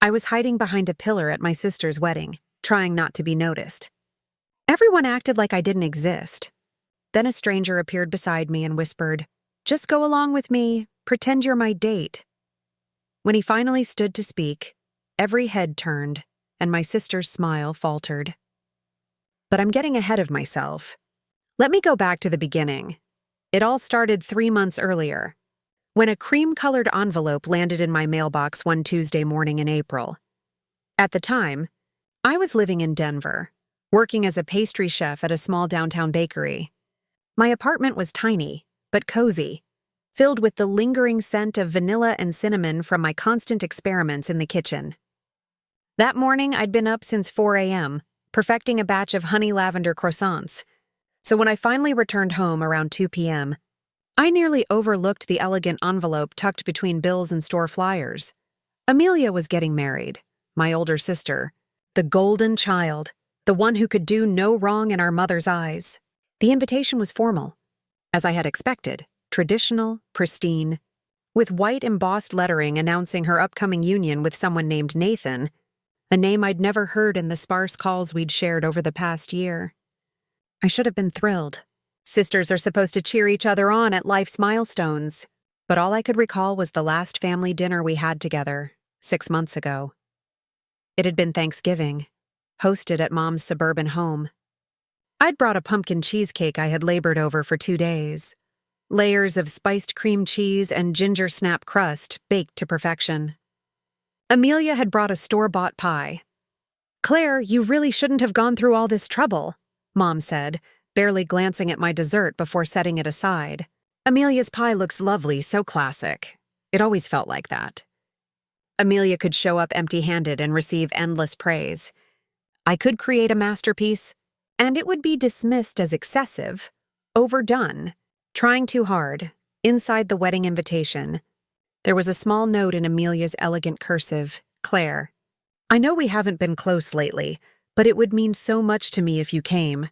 I was hiding behind a pillar at my sister's wedding, trying not to be noticed. Everyone acted like I didn't exist. Then a stranger appeared beside me and whispered, "Just go along with me, pretend you're my date." When he finally stood to speak, every head turned, and my sister's smile faltered. But I'm getting ahead of myself. Let me go back to the beginning. It all started 3 months earlier, when a cream-colored envelope landed in my mailbox one Tuesday morning in April. At the time, I was living in Denver, working as a pastry chef at a small downtown bakery. My apartment was tiny, but cozy, filled with the lingering scent of vanilla and cinnamon from my constant experiments in the kitchen. That morning, I'd been up since 4 a.m., perfecting a batch of honey lavender croissants. So when I finally returned home around 2 p.m., I nearly overlooked the elegant envelope tucked between bills and store flyers. Amelia was getting married, my older sister, the golden child, the one who could do no wrong in our mother's eyes. The invitation was formal, as I had expected, traditional, pristine, with white embossed lettering announcing her upcoming union with someone named Nathan, a name I'd never heard in the sparse calls we'd shared over the past year. I should have been thrilled. Sisters are supposed to cheer each other on at life's milestones, but all I could recall was the last family dinner we had together, 6 months ago. It had been Thanksgiving, hosted at Mom's suburban home. I'd brought a pumpkin cheesecake I had labored over for 2 days. Layers of spiced cream cheese and ginger snap crust baked to perfection. Amelia had brought a store-bought pie. "Claire, you really shouldn't have gone through all this trouble," Mom said, barely glancing at my dessert before setting it aside. "Amelia's pie looks lovely, so classic." It always felt like that. Amelia could show up empty-handed and receive endless praise. I could create a masterpiece, and it would be dismissed as excessive, overdone, trying too hard. Inside the wedding invitation, there was a small note in Amelia's elegant cursive, "Claire, I know we haven't been close lately, but it would mean so much to me if you came.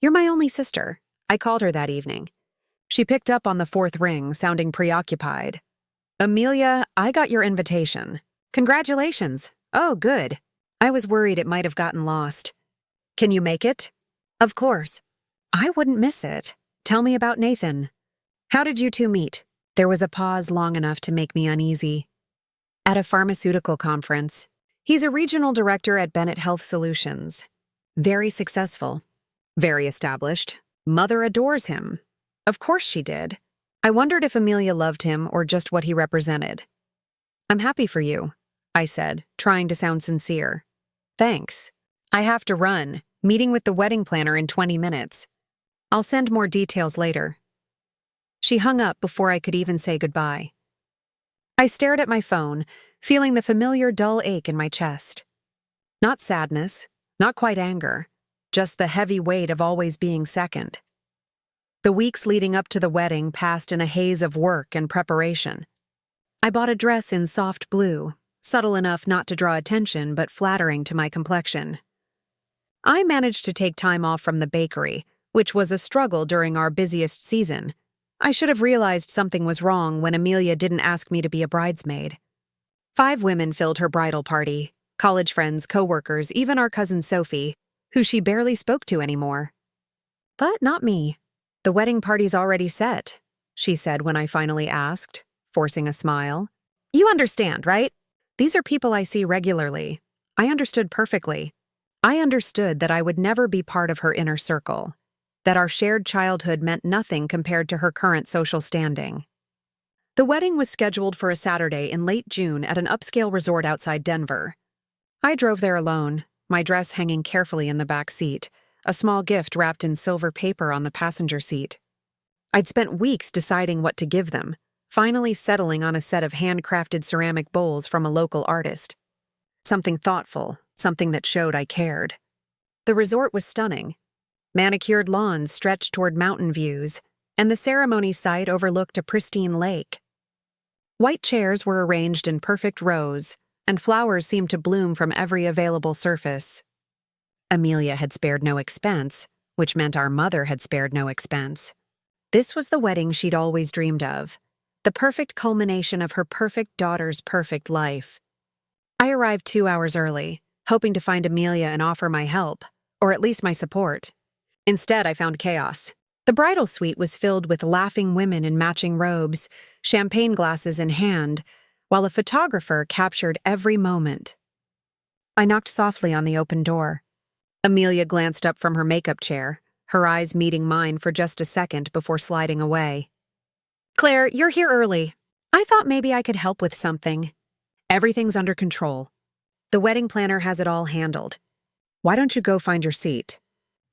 You're my only sister," I called her that evening. She picked up on the 4th ring, sounding preoccupied. "Amelia, I got your invitation. Congratulations." "Oh, good." I was worried it might have gotten lost. "Can you make it?" "Of course." "I wouldn't miss it. Tell me about Nathan. How did you two meet?" There was a pause long enough to make me uneasy. "At a pharmaceutical conference. He's a regional director at Bennett Health Solutions. Very successful. Very established. Mother adores him." Of course she did. I wondered if Amelia loved him or just what he represented. "I'm happy for you," I said, trying to sound sincere. "Thanks. I have to run. Meeting with the wedding planner in 20 minutes. I'll send more details later." She hung up before I could even say goodbye. I stared at my phone, feeling the familiar dull ache in my chest. Not sadness, not quite anger, just the heavy weight of always being second. The weeks leading up to the wedding passed in a haze of work and preparation. I bought a dress in soft blue, subtle enough not to draw attention but flattering to my complexion. I managed to take time off from the bakery, which was a struggle during our busiest season. I should have realized something was wrong when Amelia didn't ask me to be a bridesmaid. 5 women filled her bridal party, college friends, co-workers, even our cousin Sophie, who she barely spoke to anymore. But not me. "The wedding party's already set," she said when I finally asked, forcing a smile. "You understand, right? These are people I see regularly." I understood perfectly. I understood that I would never be part of her inner circle, that our shared childhood meant nothing compared to her current social standing. The wedding was scheduled for a Saturday in late June at an upscale resort outside Denver. I drove there alone, my dress hanging carefully in the back seat, a small gift wrapped in silver paper on the passenger seat. I'd spent weeks deciding what to give them, finally settling on a set of handcrafted ceramic bowls from a local artist. Something thoughtful, something that showed I cared. The resort was stunning. Manicured lawns stretched toward mountain views, and the ceremony site overlooked a pristine lake. White chairs were arranged in perfect rows, and flowers seemed to bloom from every available surface. Amelia had spared no expense, which meant our mother had spared no expense. This was the wedding she'd always dreamed of, the perfect culmination of her perfect daughter's perfect life. I arrived 2 hours early, hoping to find Amelia and offer my help, or at least my support. Instead, I found chaos. The bridal suite was filled with laughing women in matching robes, champagne glasses in hand, while a photographer captured every moment. I knocked softly on the open door. Amelia glanced up from her makeup chair, her eyes meeting mine for just a second before sliding away. "Claire, you're here early. I thought maybe I could help with something." "Everything's under control. The wedding planner has it all handled. Why don't you go find your seat?"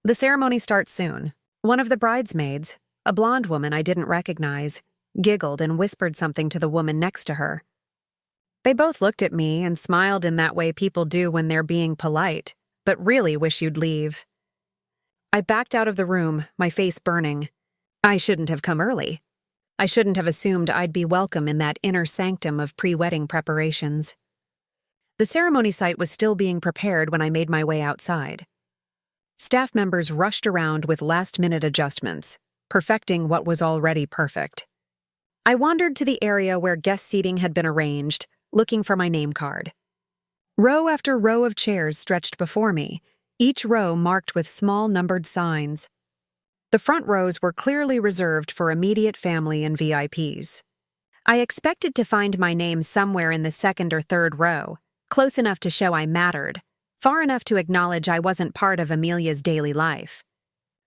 "The ceremony starts soon." One of the bridesmaids, a blonde woman I didn't recognize, giggled and whispered something to the woman next to her. They both looked at me and smiled in that way people do when they're being polite, but really wish you'd leave. I backed out of the room, my face burning. I shouldn't have come early. I shouldn't have assumed I'd be welcome in that inner sanctum of pre-wedding preparations. The ceremony site was still being prepared when I made my way outside. Staff members rushed around with last-minute adjustments, perfecting what was already perfect. I wandered to the area where guest seating had been arranged, looking for my name card. Row after row of chairs stretched before me, each row marked with small numbered signs. The front rows were clearly reserved for immediate family and VIPs. I expected to find my name somewhere in the second or third row, close enough to show I mattered, far enough to acknowledge I wasn't part of Amelia's daily life.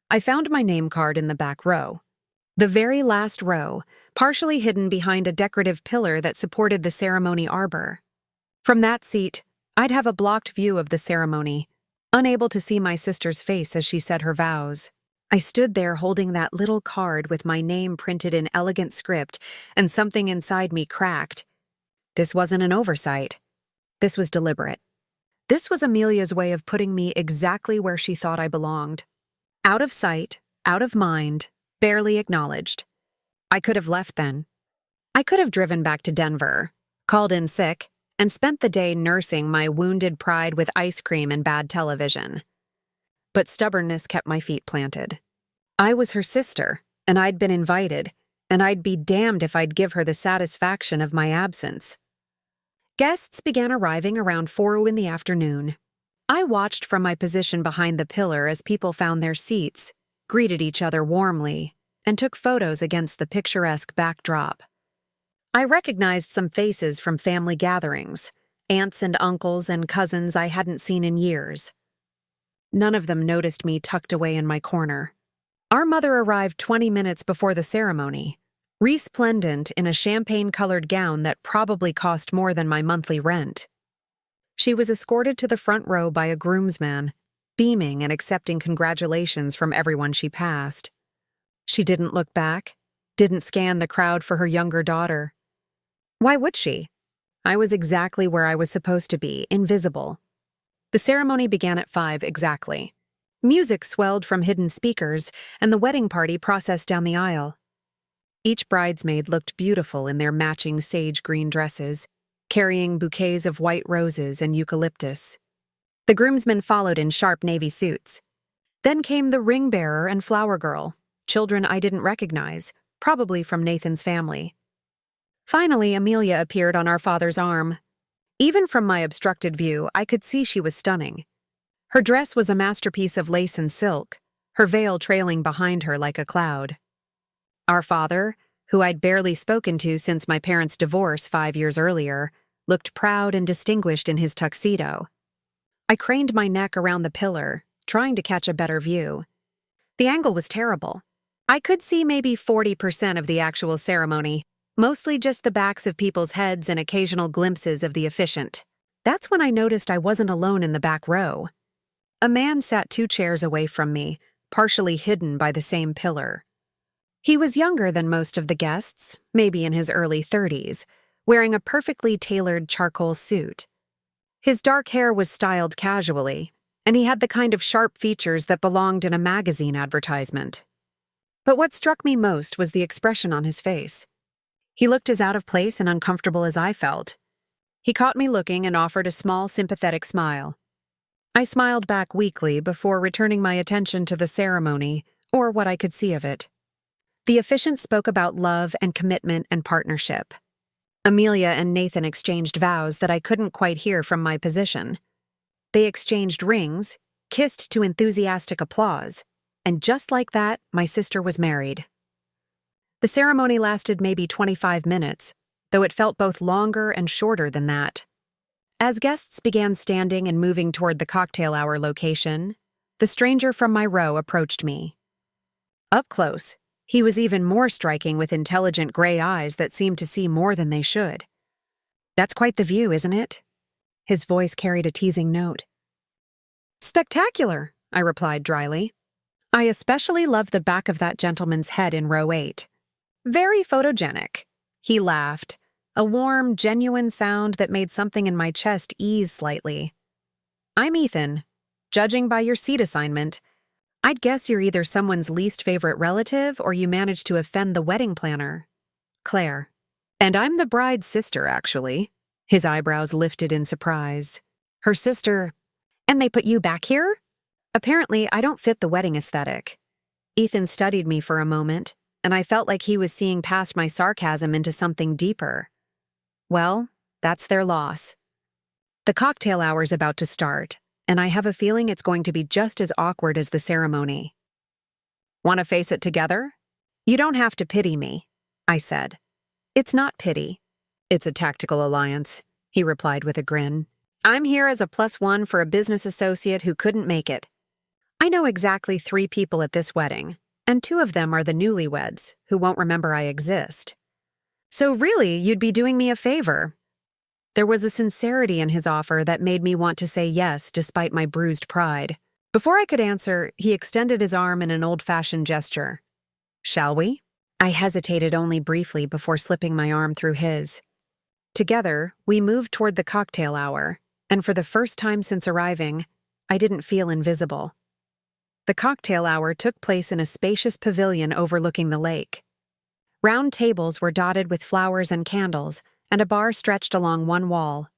I found my name card in the back row. The very last row, partially hidden behind a decorative pillar that supported the ceremony arbor. From that seat, I'd have a blocked view of the ceremony, unable to see my sister's face as she said her vows. I stood there holding that little card with my name printed in elegant script, and something inside me cracked. This wasn't an oversight. This was deliberate. This was Amelia's way of putting me exactly where she thought I belonged. Out of sight, out of mind, barely acknowledged. I could have left then. I could have driven back to Denver, called in sick, and spent the day nursing my wounded pride with ice cream and bad television. But stubbornness kept my feet planted. I was her sister, and I'd been invited, and I'd be damned if I'd give her the satisfaction of my absence. Guests began arriving around 4 in the afternoon. I watched from my position behind the pillar as people found their seats, greeted each other warmly, and took photos against the picturesque backdrop. I recognized some faces from family gatherings, aunts and uncles and cousins I hadn't seen in years. None of them noticed me tucked away in my corner. Our mother arrived 20 minutes before the ceremony, resplendent in a champagne-colored gown that probably cost more than my monthly rent. She was escorted to the front row by a groomsman, beaming and accepting congratulations from everyone she passed. She didn't look back, didn't scan the crowd for her younger daughter. Why would she? I was exactly where I was supposed to be, invisible. The ceremony began at 5 exactly. Music swelled from hidden speakers, and the wedding party processed down the aisle. Each bridesmaid looked beautiful in their matching sage green dresses, carrying bouquets of white roses and eucalyptus. The groomsmen followed in sharp navy suits. Then came the ring bearer and flower girl, children I didn't recognize, probably from Nathan's family. Finally, Amelia appeared on our father's arm. Even from my obstructed view, I could see she was stunning. Her dress was a masterpiece of lace and silk, her veil trailing behind her like a cloud. Our father, who I'd barely spoken to since my parents' divorce 5 years earlier, looked proud and distinguished in his tuxedo. I craned my neck around the pillar, trying to catch a better view. The angle was terrible. I could see maybe 40% of the actual ceremony, mostly just the backs of people's heads and occasional glimpses of the officiant. That's when I noticed I wasn't alone in the back row. A man sat 2 chairs away from me, partially hidden by the same pillar. He was younger than most of the guests, maybe in his early 30s, wearing a perfectly tailored charcoal suit. His dark hair was styled casually, and he had the kind of sharp features that belonged in a magazine advertisement. But what struck me most was the expression on his face. He looked as out of place and uncomfortable as I felt. He caught me looking and offered a small, sympathetic smile. I smiled back weakly before returning my attention to the ceremony, or what I could see of it. The officiant spoke about love and commitment and partnership. Amelia and Nathan exchanged vows that I couldn't quite hear from my position. They exchanged rings, kissed to enthusiastic applause, and just like that, my sister was married. The ceremony lasted maybe 25 minutes, though it felt both longer and shorter than that. As guests began standing and moving toward the cocktail hour location, the stranger from my row approached me. Up close, he was even more striking with intelligent gray eyes that seemed to see more than they should. "That's quite the view, isn't it?" His voice carried a teasing note. "Spectacular," I replied dryly. I especially loved the back of that gentleman's head in row 8. "Very photogenic." He laughed, a warm, genuine sound that made something in my chest ease slightly. "I'm Ethan. Judging by your seat assignment, I'd guess you're either someone's least favorite relative or you managed to offend the wedding planner." "Claire." "And I'm the bride's sister, actually." His eyebrows lifted in surprise. "Her sister. And they put you back here?" "Apparently, I don't fit the wedding aesthetic." Ethan studied me for a moment, and I felt like he was seeing past my sarcasm into something deeper. "Well, that's their loss." The cocktail hour's about to start, and I have a feeling it's going to be just as awkward as the ceremony. "Want to face it together?" "You don't have to pity me," I said. "It's not pity. It's a tactical alliance," he replied with a grin. "I'm here as a +1 for a business associate who couldn't make it. I know exactly 3 people at this wedding, and 2 of them are the newlyweds, who won't remember I exist. So really, you'd be doing me a favor." There was a sincerity in his offer that made me want to say yes despite my bruised pride. Before I could answer, he extended his arm in an old-fashioned gesture. "Shall we?" I hesitated only briefly before slipping my arm through his. Together, we moved toward the cocktail hour, and for the first time since arriving, I didn't feel invisible. The cocktail hour took place in a spacious pavilion overlooking the lake. Round tables were dotted with flowers and candles, and a bar stretched along one wall.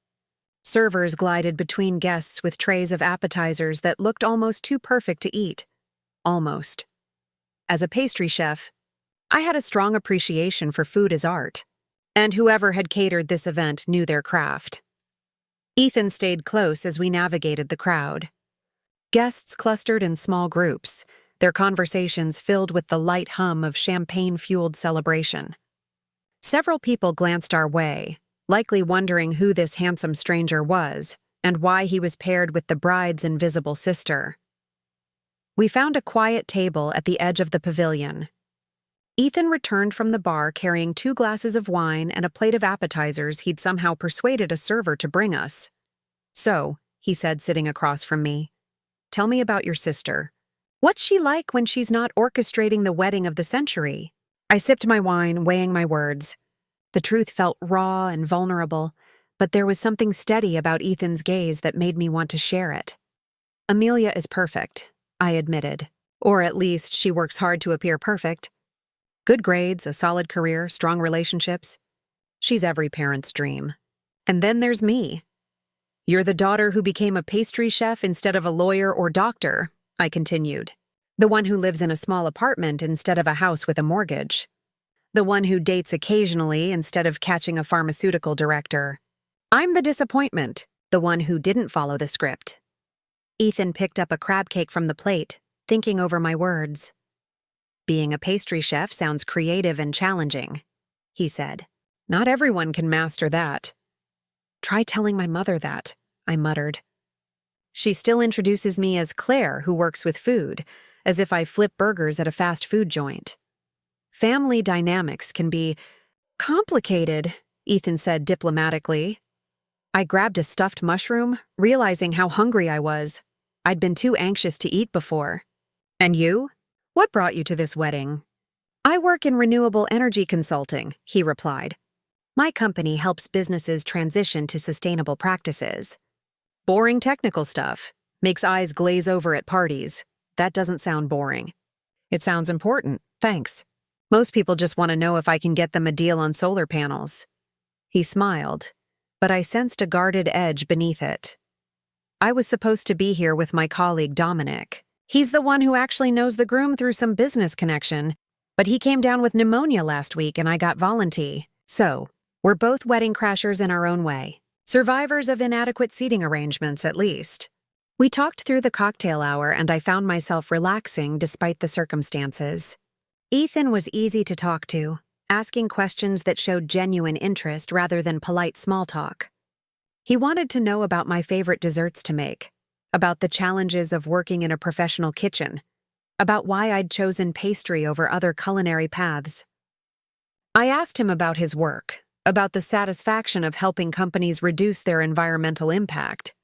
Servers glided between guests with trays of appetizers that looked almost too perfect to eat. Almost. As a pastry chef, I had a strong appreciation for food as art, and whoever had catered this event knew their craft. Ethan stayed close as we navigated the crowd. Guests clustered in small groups, their conversations filled with the light hum of champagne-fueled celebration. Several people glanced our way, likely wondering who this handsome stranger was and why he was paired with the bride's invisible sister. We found a quiet table at the edge of the pavilion. Ethan returned from the bar carrying 2 glasses of wine and a plate of appetizers he'd somehow persuaded a server to bring us. "So," he said, sitting across from me, "tell me about your sister. What's she like when she's not orchestrating the wedding of the century?" I sipped my wine, weighing my words. The truth felt raw and vulnerable, but there was something steady about Ethan's gaze that made me want to share it. "Amelia is perfect," I admitted. "Or at least she works hard to appear perfect. Good grades, a solid career, strong relationships. She's every parent's dream. And then there's me. You're the daughter who became a pastry chef instead of a lawyer or doctor," I continued. "The one who lives in a small apartment instead of a house with a mortgage. The one who dates occasionally instead of catching a pharmaceutical director. I'm the disappointment, the one who didn't follow the script." Ethan picked up a crab cake from the plate, thinking over my words. "Being a pastry chef sounds creative and challenging," he said. "Not everyone can master that." "Try telling my mother that," I muttered. "She still introduces me as Claire, who works with food, as if I flip burgers at a fast food joint." "Family dynamics can be complicated," Ethan said diplomatically. I grabbed a stuffed mushroom, realizing how hungry I was. I'd been too anxious to eat before. "And you? What brought you to this wedding?" "I work in renewable energy consulting," he replied. "My company helps businesses transition to sustainable practices." "Boring technical stuff. Makes eyes glaze over at parties. That doesn't sound boring." "It sounds important, thanks. Most people just want to know if I can get them a deal on solar panels." He smiled, but I sensed a guarded edge beneath it. I was supposed to be here with my colleague Dominic. He's the one who actually knows the groom through some business connection, but he came down with pneumonia last week and I got volunteer. So, We're both wedding crashers in our own way. Survivors of inadequate seating arrangements, at least. We talked through the cocktail hour, and I found myself relaxing despite the circumstances. Ethan was easy to talk to, asking questions that showed genuine interest rather than polite small talk. He wanted to know about my favorite desserts to make, about the challenges of working in a professional kitchen, about why I'd chosen pastry over other culinary paths. I asked him about his work, about the satisfaction of helping companies reduce their environmental impact,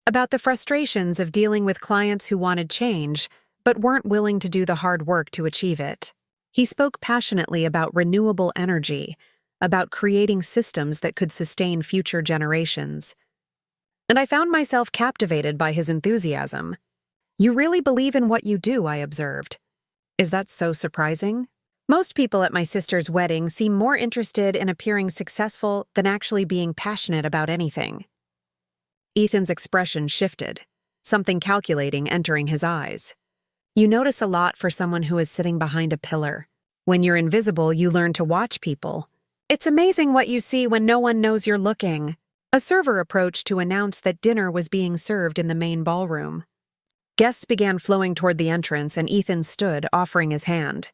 about the frustrations of dealing with clients who wanted change but weren't willing to do the hard work to achieve it. He spoke passionately about renewable energy, about creating systems that could sustain future generations. And I found myself captivated by his enthusiasm. "You really believe in what you do," I observed. Is that so surprising? Most people at my sister's wedding seem more interested in appearing successful than actually being passionate about anything. Ethan's expression shifted, something calculating entering his eyes. You notice a lot for someone who is sitting behind a pillar. When you're invisible, you learn to watch people. It's amazing what you see when no one knows you're looking. A server approached to announce that dinner was being served in the main ballroom. Guests began flowing toward the entrance, and Ethan stood, offering his hand.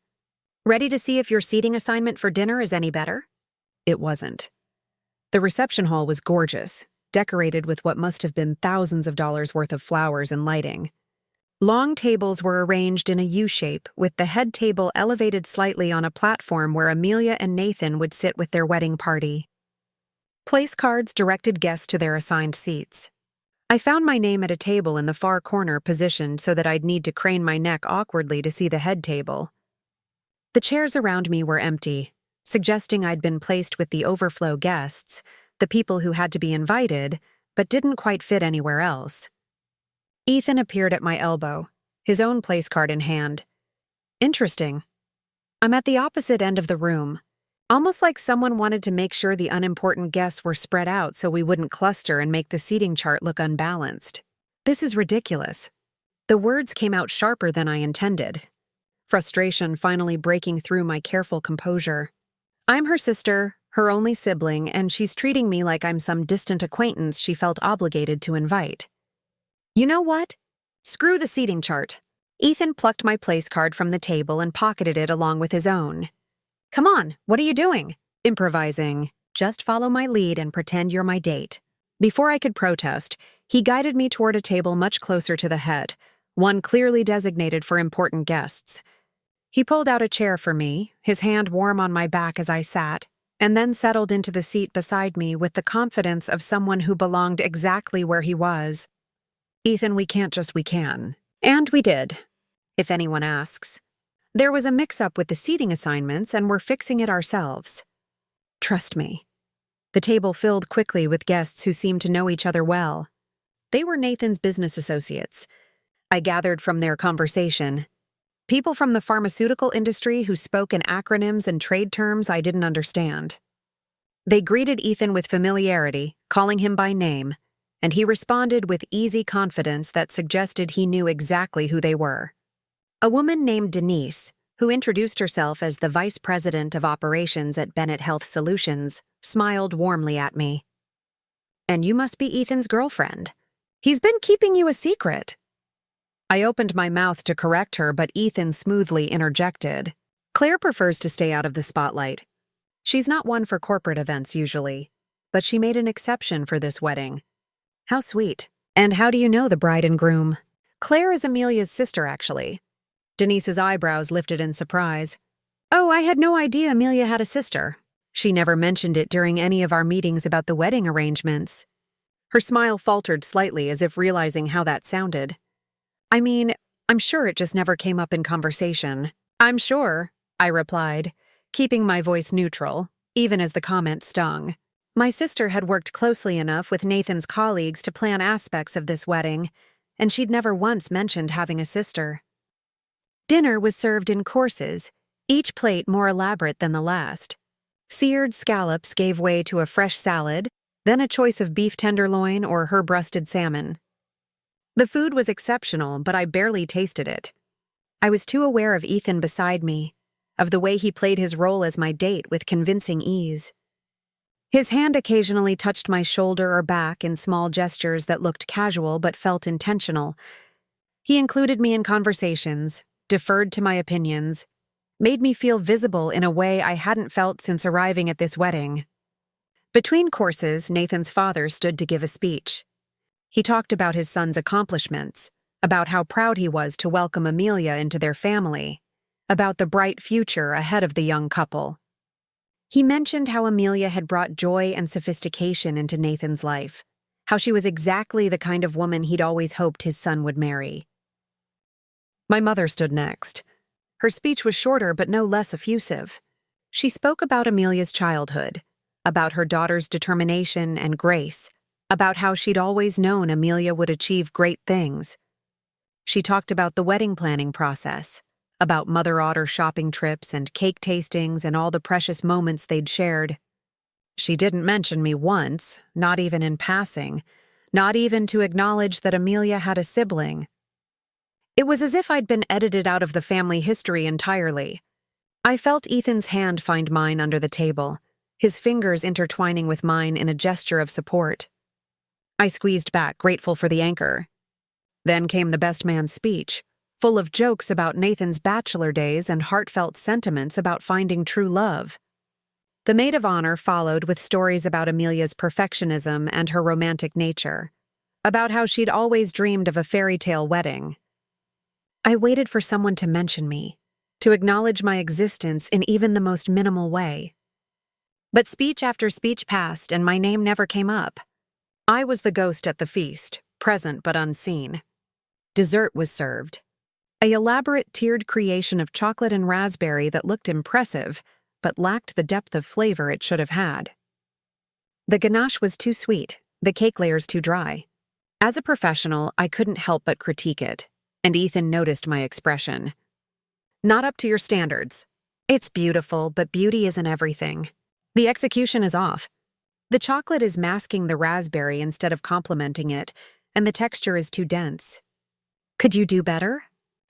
"Ready to see if your seating assignment for dinner is any better?" It wasn't. The reception hall was gorgeous, decorated with what must have been thousands of dollars worth of flowers and lighting. Long tables were arranged in a U-shape, with the head table elevated slightly on a platform where Amelia and Nathan would sit with their wedding party. Place cards directed guests to their assigned seats. I found my name at a table in the far corner, positioned so that I'd need to crane my neck awkwardly to see the head table. The chairs around me were empty, suggesting I'd been placed with the overflow guests, the people who had to be invited, but didn't quite fit anywhere else. Ethan appeared at my elbow, his own place card in hand. Interesting. I'm at the opposite end of the room, almost like someone wanted to make sure the unimportant guests were spread out so we wouldn't cluster and make the seating chart look unbalanced. This is ridiculous. The words came out sharper than I intended, frustration finally breaking through my careful composure. I'm her sister, her only sibling, and she's treating me like I'm some distant acquaintance she felt obligated to invite. You know what? Screw the seating chart. Ethan plucked my place card from the table and pocketed it along with his own. Come on, what are you doing? Improvising. Just follow my lead and pretend you're my date. Before I could protest, he guided me toward a table much closer to the head, one clearly designated for important guests. He pulled out a chair for me, his hand warm on my back as I sat, and then settled into the seat beside me with the confidence of someone who belonged exactly where he was. Ethan, we can. And we did, if anyone asks. There was a mix-up with the seating assignments, and we're fixing it ourselves. Trust me. The table filled quickly with guests who seemed to know each other well. They were Nathan's business associates. I gathered from their conversation. People from the pharmaceutical industry who spoke in acronyms and trade terms I didn't understand. They greeted Ethan with familiarity, calling him by name, and he responded with easy confidence that suggested he knew exactly who they were. A woman named Denise, who introduced herself as the Vice President of Operations at Bennett Health Solutions, smiled warmly at me. And you must be Ethan's girlfriend. He's been keeping you a secret. I opened my mouth to correct her, but Ethan smoothly interjected. Claire prefers to stay out of the spotlight. She's not one for corporate events usually, but she made an exception for this wedding. How sweet. And how do you know the bride and groom? Claire is Amelia's sister, actually. Denise's eyebrows lifted in surprise. Oh, I had no idea Amelia had a sister. She never mentioned it during any of our meetings about the wedding arrangements. Her smile faltered slightly as if realizing how that sounded. I mean, I'm sure it just never came up in conversation. I'm sure, I replied, keeping my voice neutral, even as the comment stung. My sister had worked closely enough with Nathan's colleagues to plan aspects of this wedding, and she'd never once mentioned having a sister. Dinner was served in courses, each plate more elaborate than the last. Seared scallops gave way to a fresh salad, then a choice of beef tenderloin or herb-rusted salmon. The food was exceptional, but I barely tasted it. I was too aware of Ethan beside me, of the way he played his role as my date with convincing ease. His hand occasionally touched my shoulder or back in small gestures that looked casual but felt intentional. He included me in conversations, deferred to my opinions, made me feel visible in a way I hadn't felt since arriving at this wedding. Between courses, Nathan's father stood to give a speech. He talked about his son's accomplishments, about how proud he was to welcome Amelia into their family, about the bright future ahead of the young couple. He mentioned how Amelia had brought joy and sophistication into Nathan's life, how she was exactly the kind of woman he'd always hoped his son would marry. My mother stood next. Her speech was shorter but no less effusive. She spoke about Amelia's childhood, about her daughter's determination and grace, about how she'd always known Amelia would achieve great things. She talked about the wedding planning process, about Mother Otter shopping trips and cake tastings and all the precious moments they'd shared. She didn't mention me once, not even in passing, not even to acknowledge that Amelia had a sibling. It was as if I'd been edited out of the family history entirely. I felt Ethan's hand find mine under the table, his fingers intertwining with mine in a gesture of support. I squeezed back, grateful for the anchor. Then came the best man's speech, full of jokes about Nathan's bachelor days and heartfelt sentiments about finding true love. The maid of honor followed with stories about Amelia's perfectionism and her romantic nature, about how she'd always dreamed of a fairy tale wedding. I waited for someone to mention me, to acknowledge my existence in even the most minimal way. But speech after speech passed and my name never came up. I was the ghost at the feast, present but unseen. Dessert was served. An elaborate tiered creation of chocolate and raspberry that looked impressive, but lacked the depth of flavor it should have had. The ganache was too sweet, the cake layers too dry. As a professional, I couldn't help but critique it, and Ethan noticed my expression. Not up to your standards. It's beautiful, but beauty isn't everything. The execution is off. The chocolate is masking the raspberry instead of complementing it, and the texture is too dense. Could you do better?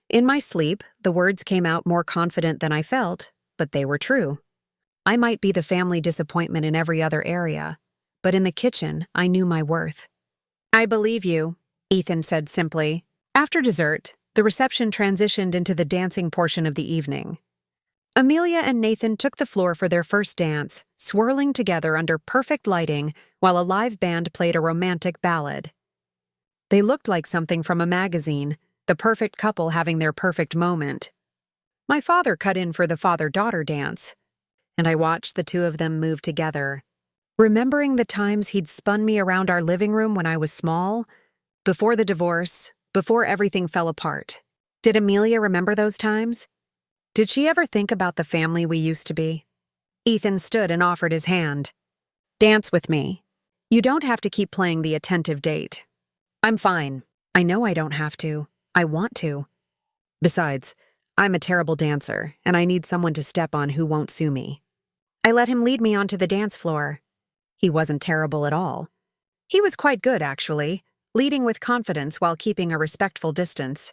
In my sleep, the words came out more confident than I felt, but they were true. I might be the family disappointment in every other area, but in the kitchen, I knew my worth. I believe you, Ethan said simply. After dessert, the reception transitioned into the dancing portion of the evening. Amelia and Nathan took the floor for their first dance, swirling together under perfect lighting while a live band played a romantic ballad. They looked like something from a magazine, the perfect couple having their perfect moment. My father cut in for the father-daughter dance, and I watched the two of them move together, remembering the times he'd spun me around our living room when I was small, before the divorce, before everything fell apart. Did Amelia remember those times? Did she ever think about the family we used to be? Ethan stood and offered his hand. Dance with me. You don't have to keep playing the attentive date. I'm fine. I know I don't have to. I want to. Besides, I'm a terrible dancer, and I need someone to step on who won't sue me. I let him lead me onto the dance floor. He wasn't terrible at all. He was quite good, actually, leading with confidence while keeping a respectful distance.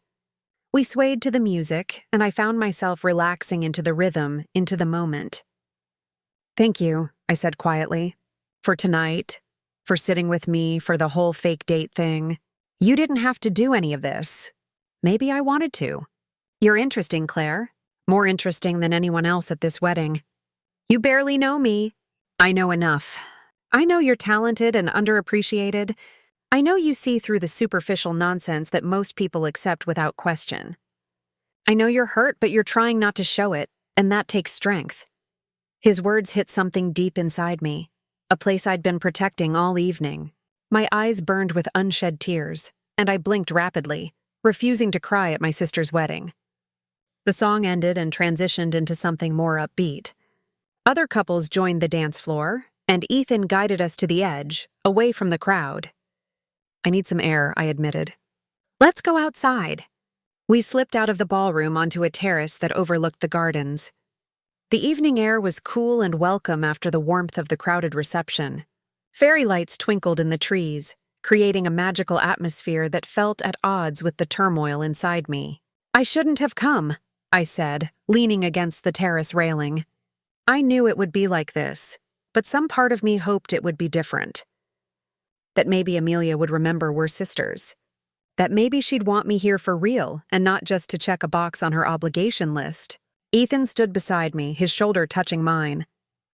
We swayed to the music, and I found myself relaxing into the rhythm, into the moment. Thank you, I said quietly, for tonight, for sitting with me, for the whole fake date thing. You didn't have to do any of this. Maybe I wanted to. You're interesting, Claire. More interesting than anyone else at this wedding. You barely know me. I know enough. I know you're talented and underappreciated. I know you see through the superficial nonsense that most people accept without question. I know you're hurt, but you're trying not to show it, and that takes strength. His words hit something deep inside me, a place I'd been protecting all evening. My eyes burned with unshed tears, and I blinked rapidly, refusing to cry at my sister's wedding. The song ended and transitioned into something more upbeat. Other couples joined the dance floor, and Ethan guided us to the edge, away from the crowd. I need some air, I admitted. Let's go outside. We slipped out of the ballroom onto a terrace that overlooked the gardens. The evening air was cool and welcome after the warmth of the crowded reception. Fairy lights twinkled in the trees, creating a magical atmosphere that felt at odds with the turmoil inside me. I shouldn't have come, I said, leaning against the terrace railing. I knew it would be like this, but some part of me hoped it would be different. That maybe Amelia would remember we're sisters. That maybe she'd want me here for real and not just to check a box on her obligation list. Ethan stood beside me, his shoulder touching mine.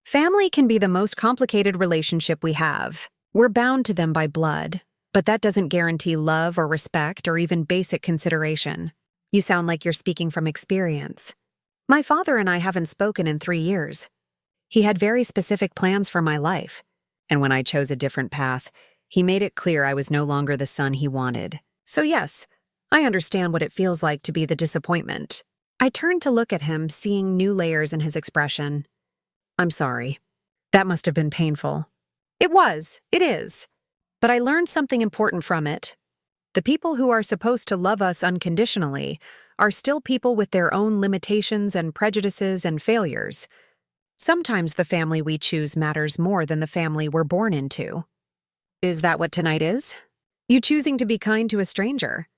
Family can be the most complicated relationship we have. We're bound to them by blood, but that doesn't guarantee love or respect or even basic consideration. You sound like you're speaking from experience. My father and I haven't spoken in 3 years. He had very specific plans for my life, and when I chose a different path, he made it clear I was no longer the son he wanted. So yes, I understand what it feels like to be the disappointment. I turned to look at him, seeing new layers in his expression. I'm sorry. That must have been painful. It is. But I learned something important from it. The people who are supposed to love us unconditionally are still people with their own limitations and prejudices and failures. Sometimes the family we choose matters more than the family we're born into. Is that what tonight is? You choosing to be kind to a stranger?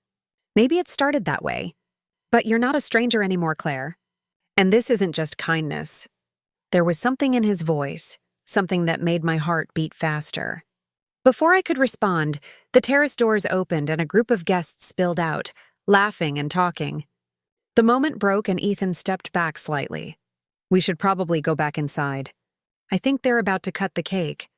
Maybe it started that way. But you're not a stranger anymore, Claire. And this isn't just kindness. There was something in his voice, something that made my heart beat faster. Before I could respond, the terrace doors opened and a group of guests spilled out, laughing and talking. The moment broke and Ethan stepped back slightly. We should probably go back inside. I think they're about to cut the cake.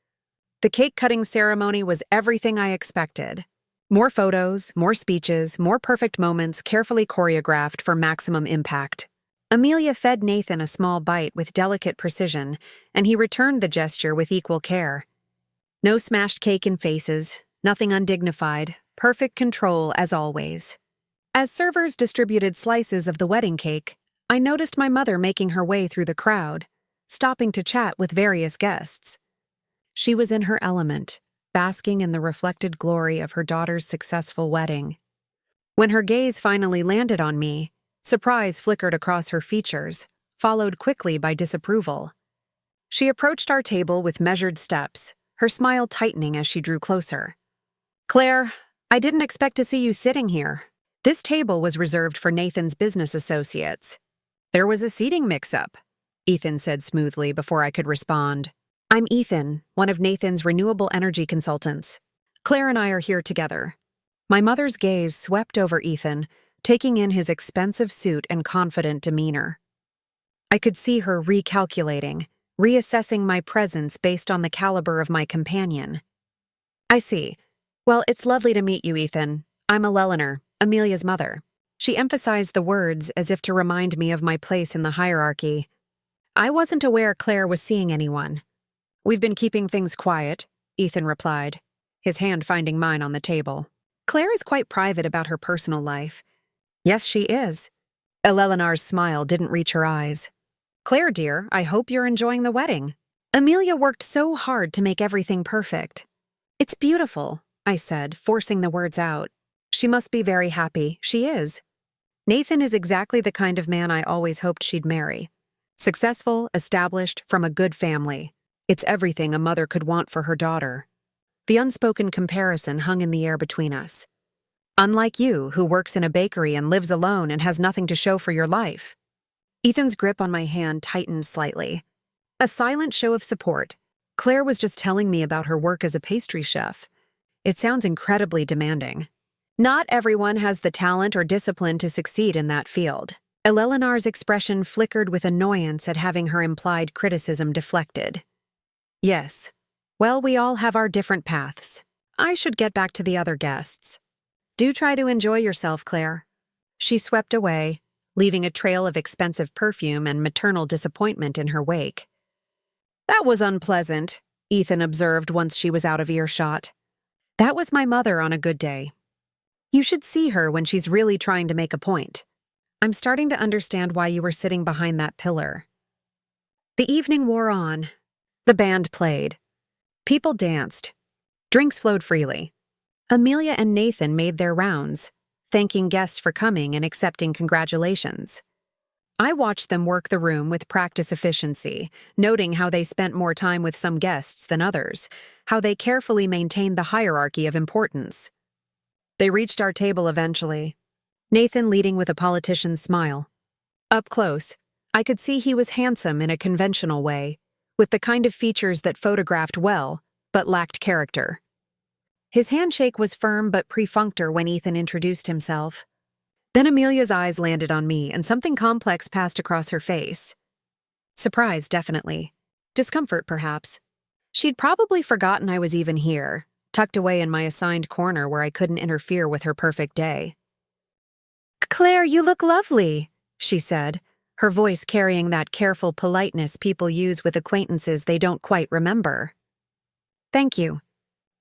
The cake-cutting ceremony was everything I expected. More photos, more speeches, more perfect moments carefully choreographed for maximum impact. Amelia fed Nathan a small bite with delicate precision, and he returned the gesture with equal care. No smashed cake in faces, nothing undignified, perfect control as always. As servers distributed slices of the wedding cake, I noticed my mother making her way through the crowd, stopping to chat with various guests. She was in her element, basking in the reflected glory of her daughter's successful wedding. When her gaze finally landed on me, surprise flickered across her features, followed quickly by disapproval. She approached our table with measured steps, her smile tightening as she drew closer. Claire, I didn't expect to see you sitting here. This table was reserved for Nathan's business associates. There was a seating mix-up, Ethan said smoothly before I could respond. I'm Ethan, one of Nathan's renewable energy consultants. Claire and I are here together. My mother's gaze swept over Ethan, taking in his expensive suit and confident demeanor. I could see her recalculating, reassessing my presence based on the caliber of my companion. I see. Well, it's lovely to meet you, Ethan. I'm Eleanor, Amelia's mother. She emphasized the words as if to remind me of my place in the hierarchy. I wasn't aware Claire was seeing anyone. We've been keeping things quiet, Ethan replied, his hand finding mine on the table. Claire is quite private about her personal life. Yes, she is. Eleanor's smile didn't reach her eyes. Claire, dear, I hope you're enjoying the wedding. Amelia worked so hard to make everything perfect. It's beautiful, I said, forcing the words out. She must be very happy. She is. Nathan is exactly the kind of man I always hoped she'd marry. Successful, established, from a good family. It's everything a mother could want for her daughter. The unspoken comparison hung in the air between us. Unlike you, who works in a bakery and lives alone and has nothing to show for your life. Ethan's grip on my hand tightened slightly. A silent show of support. Claire was just telling me about her work as a pastry chef. It sounds incredibly demanding. Not everyone has the talent or discipline to succeed in that field. Eleanor's expression flickered with annoyance at having her implied criticism deflected. Yes. Well, we all have our different paths. I should get back to the other guests. Do try to enjoy yourself, Claire. She swept away, leaving a trail of expensive perfume and maternal disappointment in her wake. That was unpleasant, Ethan observed once she was out of earshot. That was my mother on a good day. You should see her when she's really trying to make a point. I'm starting to understand why you were sitting behind that pillar. The evening wore on. The band played. People danced. Drinks flowed freely. Amelia and Nathan made their rounds, thanking guests for coming and accepting congratulations. I watched them work the room with practice efficiency, noting how they spent more time with some guests than others, how they carefully maintained the hierarchy of importance. They reached our table eventually, Nathan leading with a politician's smile. Up close, I could see he was handsome in a conventional way, with the kind of features that photographed well, but lacked character. His handshake was firm but perfunctory when Ethan introduced himself. Then Amelia's eyes landed on me, and something complex passed across her face. Surprise, definitely. Discomfort, perhaps. She'd probably forgotten I was even here, tucked away in my assigned corner where I couldn't interfere with her perfect day. "Claire, you look lovely," she said, her voice carrying that careful politeness people use with acquaintances they don't quite remember. "Thank you.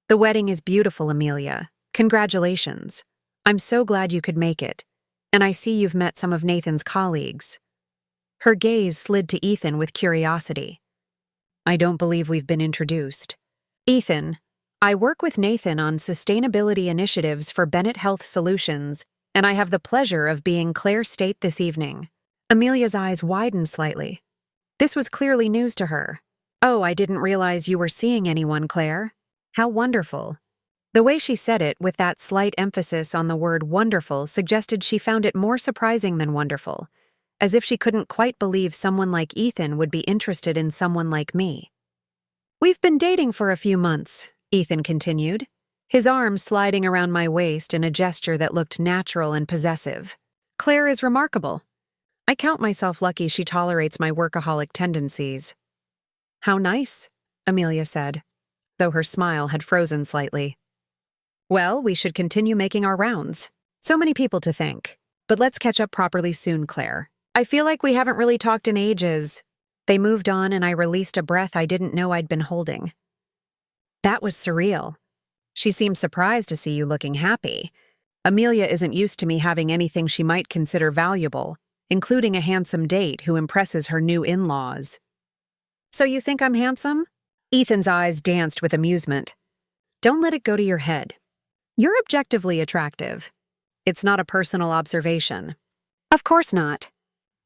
The wedding is beautiful, Amelia. Congratulations. I'm so glad you could make it, and I see you've met some of Nathan's colleagues." Her gaze slid to Ethan with curiosity. "I don't believe we've been introduced. Ethan, I work with Nathan on sustainability initiatives for Bennett Health Solutions, and I have the pleasure of being Claire State this evening." Amelia's eyes widened slightly. This was clearly news to her. "Oh, I didn't realize you were seeing anyone, Claire. How wonderful." The way she said it, with that slight emphasis on the word wonderful, suggested she found it more surprising than wonderful, as if she couldn't quite believe someone like Ethan would be interested in someone like me. "We've been dating for a few months," Ethan continued, his arms sliding around my waist in a gesture that looked natural and possessive. "Claire is remarkable. I count myself lucky she tolerates my workaholic tendencies." "How nice," Amelia said, though her smile had frozen slightly. "Well, we should continue making our rounds. So many people to thank. But let's catch up properly soon, Claire. I feel like we haven't really talked in ages." They moved on, and I released a breath I didn't know I'd been holding. "That was surreal. She seemed surprised to see you looking happy. Amelia isn't used to me having anything she might consider valuable, including a handsome date who impresses her new in-laws." "So you think I'm handsome?" Ethan's eyes danced with amusement. "Don't let it go to your head. You're objectively attractive. It's not a personal observation." "Of course not.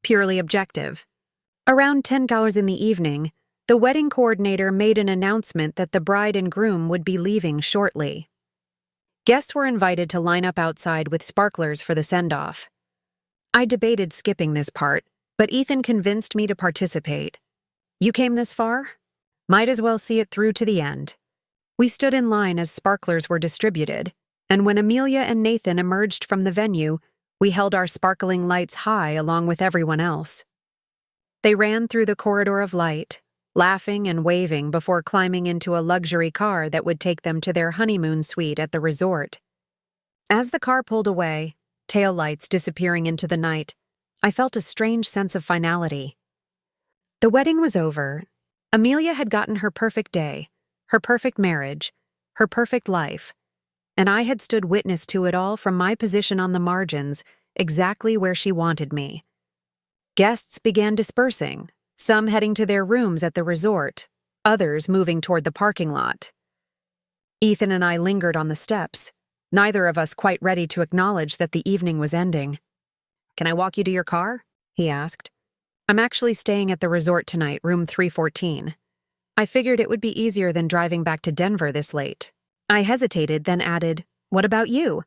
Purely objective." Around $10 in the evening, the wedding coordinator made an announcement that the bride and groom would be leaving shortly. Guests were invited to line up outside with sparklers for the send-off. I debated skipping this part, but Ethan convinced me to participate. "You came this far? Might as well see it through to the end." We stood in line as sparklers were distributed, and when Amelia and Nathan emerged from the venue, we held our sparkling lights high along with everyone else. They ran through the corridor of light, laughing and waving before climbing into a luxury car that would take them to their honeymoon suite at the resort. As the car pulled away, taillights disappearing into the night, I felt a strange sense of finality. The wedding was over. Amelia had gotten her perfect day, her perfect marriage, her perfect life, and I had stood witness to it all from my position on the margins, exactly where she wanted me. Guests began dispersing, some heading to their rooms at the resort, others moving toward the parking lot. Ethan and I lingered on the steps, neither of us quite ready to acknowledge that the evening was ending. "Can I walk you to your car?" he asked. "I'm actually staying at the resort tonight, room 314. I figured it would be easier than driving back to Denver this late." I hesitated, then added, "What about you?"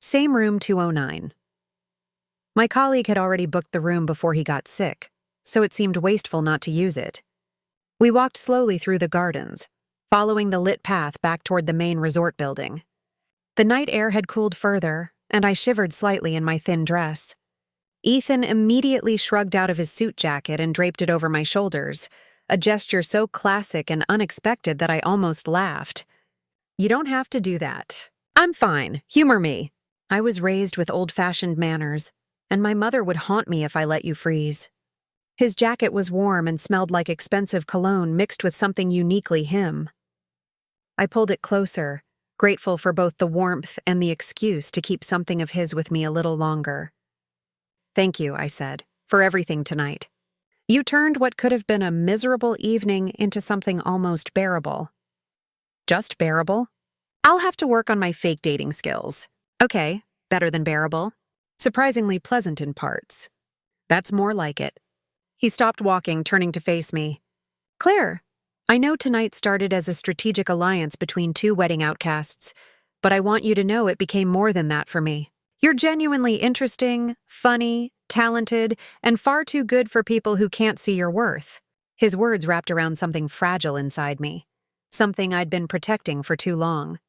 "Same room 209. My colleague had already booked the room before he got sick, so it seemed wasteful not to use it. We walked slowly through the gardens, following the lit path back toward the main resort building. The night air had cooled further, and I shivered slightly in my thin dress. Ethan immediately shrugged out of his suit jacket and draped it over my shoulders, a gesture so classic and unexpected that I almost laughed. "You don't have to do that. I'm fine. Humor me." I was raised with old-fashioned manners, and my mother would haunt me if I let you freeze. His jacket was warm and smelled like expensive cologne mixed with something uniquely him. I pulled it closer, grateful for both the warmth and the excuse to keep something of his with me a little longer. "Thank you," I said, "for everything tonight. You turned what could have been a miserable evening into something almost bearable." "Just bearable? I'll have to work on my fake dating skills." "Okay, better than bearable. Surprisingly pleasant in parts." "That's more like it." He stopped walking, turning to face me. "Claire, I know tonight started as a strategic alliance between two wedding outcasts, but I want you to know it became more than that for me. You're genuinely interesting, funny, talented, and far too good for people who can't see your worth. His words wrapped around something fragile inside me, something I'd been protecting for too long.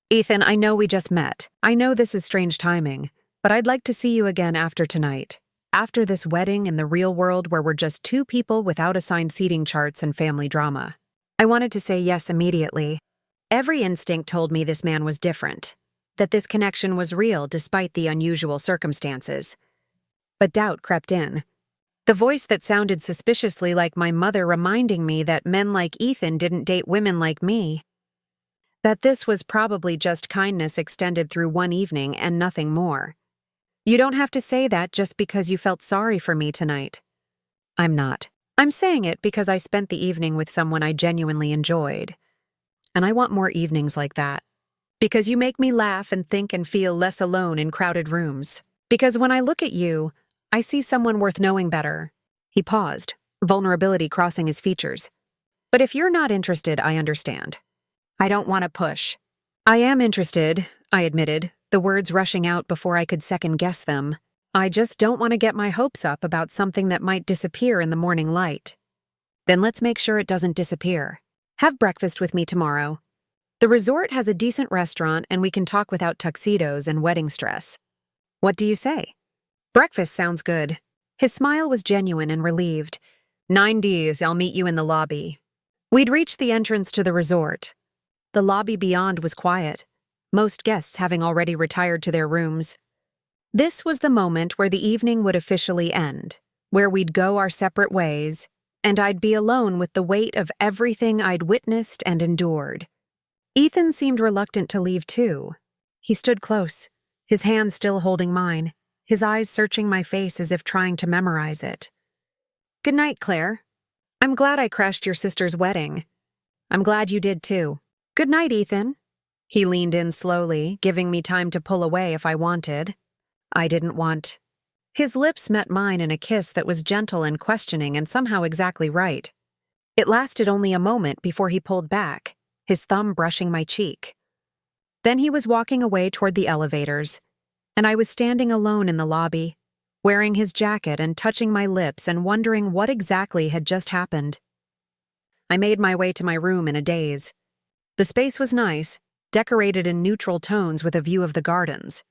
Ethan, I know we just met. I know this is strange timing, but I'd like to see you again after tonight. After this wedding in the real world where we're just two people without assigned seating charts and family drama. I wanted to say yes immediately. Every instinct told me this man was different, that this connection was real despite the unusual circumstances. But doubt crept in. The voice that sounded suspiciously like my mother reminding me that men like Ethan didn't date women like me. That this was probably just kindness extended through one evening and nothing more. You don't have to say that just because you felt sorry for me tonight. I'm not. I'm saying it because I spent the evening with someone I genuinely enjoyed. And I want more evenings like that. Because you make me laugh and think and feel less alone in crowded rooms. Because when I look at you, I see someone worth knowing better. He paused, vulnerability crossing his features. But if you're not interested, I understand. I don't want to push. I am interested, I admitted, the words rushing out before I could second-guess them. I just don't want to get my hopes up about something that might disappear in the morning light. Then let's make sure it doesn't disappear. Have breakfast with me tomorrow. The resort has a decent restaurant and we can talk without tuxedos and wedding stress. What do you say? Breakfast sounds good. His smile was genuine and relieved. 9 Ds, I'll meet you in the lobby. We'd reached the entrance to the resort. The lobby beyond was quiet, most guests having already retired to their rooms. This was the moment where the evening would officially end, where we'd go our separate ways, and I'd be alone with the weight of everything I'd witnessed and endured. Ethan seemed reluctant to leave too. He stood close, his hand still holding mine, his eyes searching my face as if trying to memorize it. Good night, Claire. I'm glad I crashed your sister's wedding. I'm glad you did too. Good night, Ethan. He leaned in slowly, giving me time to pull away if I wanted. I didn't want. His lips met mine in a kiss that was gentle and questioning and somehow exactly right. It lasted only a moment before he pulled back, his thumb brushing my cheek. Then he was walking away toward the elevators, and I was standing alone in the lobby, wearing his jacket and touching my lips and wondering what exactly had just happened. I made my way to my room in a daze. The space was nice, decorated in neutral tones with a view of the gardens.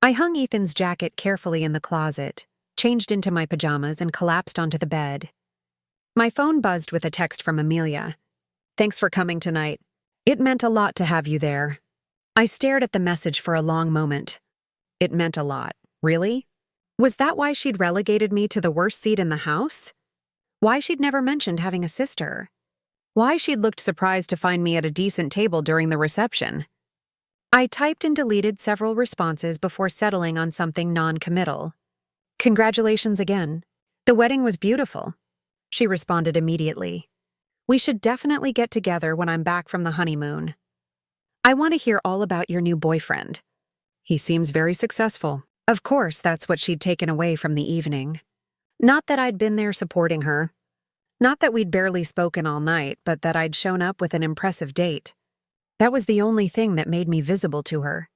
I hung Ethan's jacket carefully in the closet, changed into my pajamas, and collapsed onto the bed. My phone buzzed with a text from Amelia. Thanks for coming tonight. It meant a lot to have you there. I stared at the message for a long moment. It meant a lot. Really? Was that why she'd relegated me to the worst seat in the house? Why she'd never mentioned having a sister? Why she'd looked surprised to find me at a decent table during the reception? I typed and deleted several responses before settling on something non-committal. Congratulations again. The wedding was beautiful. She responded immediately. We should definitely get together when I'm back from the honeymoon. I want to hear all about your new boyfriend. He seems very successful. Of course, that's what she'd taken away from the evening. Not that I'd been there supporting her. Not that we'd barely spoken all night, but that I'd shown up with an impressive date. That was the only thing that made me visible to her.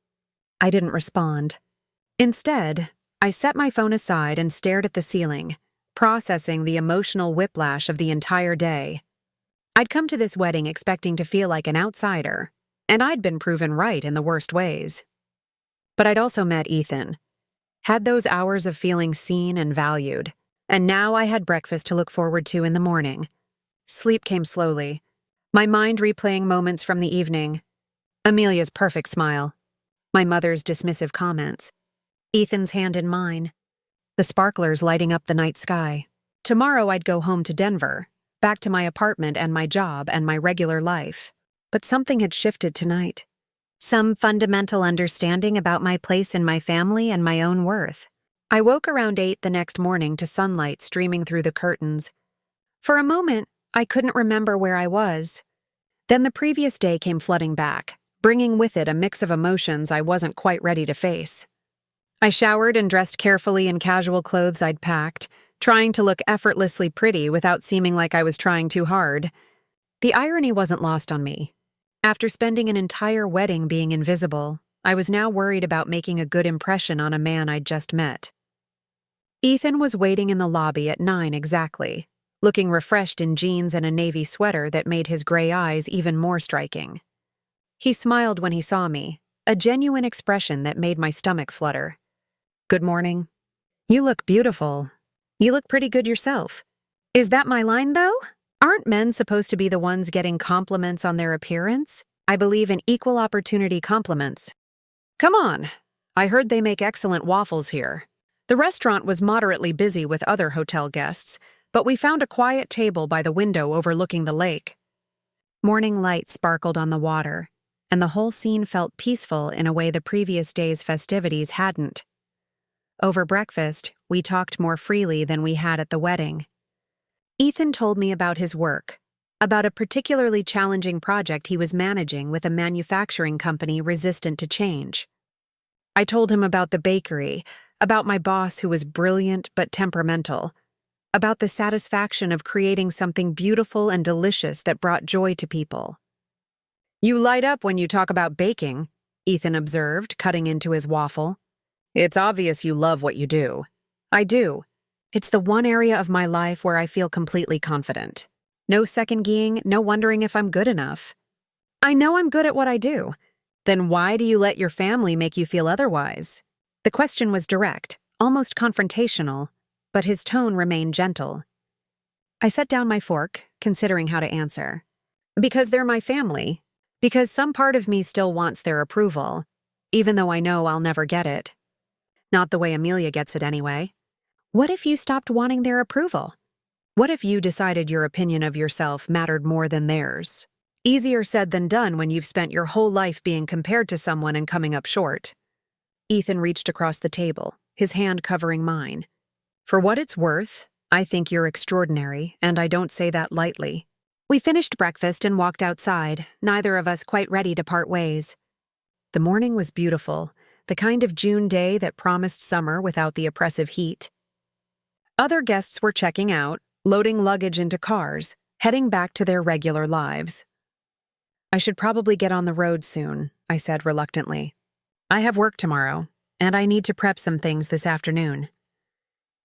I didn't respond. Instead, I set my phone aside and stared at the ceiling, processing the emotional whiplash of the entire day. I'd come to this wedding expecting to feel like an outsider, and I'd been proven right in the worst ways. But I'd also met Ethan, had those hours of feeling seen and valued, and now I had breakfast to look forward to in the morning. Sleep came slowly, my mind replaying moments from the evening. Amelia's perfect smile, my mother's dismissive comments, Ethan's hand in mine, the sparklers lighting up the night sky. Tomorrow I'd go home to Denver, back to my apartment and my job and my regular life. But something had shifted tonight. Some fundamental understanding about my place in my family and my own worth. I woke around 8 the next morning to sunlight streaming through the curtains. For a moment, I couldn't remember where I was. Then the previous day came flooding back, bringing with it a mix of emotions I wasn't quite ready to face. I showered and dressed carefully in casual clothes I'd packed, trying to look effortlessly pretty without seeming like I was trying too hard. The irony wasn't lost on me. After spending an entire wedding being invisible, I was now worried about making a good impression on a man I'd just met. Ethan was waiting in the lobby at 9 exactly, looking refreshed in jeans and a navy sweater that made his gray eyes even more striking. He smiled when he saw me, a genuine expression that made my stomach flutter. "Good morning. You look beautiful. You look pretty good yourself." Is that my line, though? Aren't men supposed to be the ones getting compliments on their appearance? I believe in equal opportunity compliments. Come on. I heard they make excellent waffles here. The restaurant was moderately busy with other hotel guests, but we found a quiet table by the window overlooking the lake. Morning light sparkled on the water, and the whole scene felt peaceful in a way the previous day's festivities hadn't. Over breakfast, we talked more freely than we had at the wedding. Ethan told me about his work, about a particularly challenging project he was managing with a manufacturing company resistant to change. I told him about the bakery, about my boss who was brilliant but temperamental, about the satisfaction of creating something beautiful and delicious that brought joy to people. "You light up when you talk about baking," Ethan observed, cutting into his waffle. "It's obvious you love what you do." "I do. It's the one area of my life where I feel completely confident. No second-guessing, no wondering if I'm good enough. I know I'm good at what I do. Then why do you let your family make you feel otherwise?" The question was direct, almost confrontational, but his tone remained gentle. I set down my fork, considering how to answer. Because they're my family. Because some part of me still wants their approval, even though I know I'll never get it. Not the way Amelia gets it anyway. What if you stopped wanting their approval? What if you decided your opinion of yourself mattered more than theirs? Easier said than done when you've spent your whole life being compared to someone and coming up short. Ethan reached across the table, his hand covering mine. "For what it's worth, I think you're extraordinary, and I don't say that lightly." We finished breakfast and walked outside, neither of us quite ready to part ways. The morning was beautiful, the kind of June day that promised summer without the oppressive heat. Other guests were checking out, loading luggage into cars, heading back to their regular lives. "I should probably get on the road soon," I said reluctantly. "I have work tomorrow, and I need to prep some things this afternoon."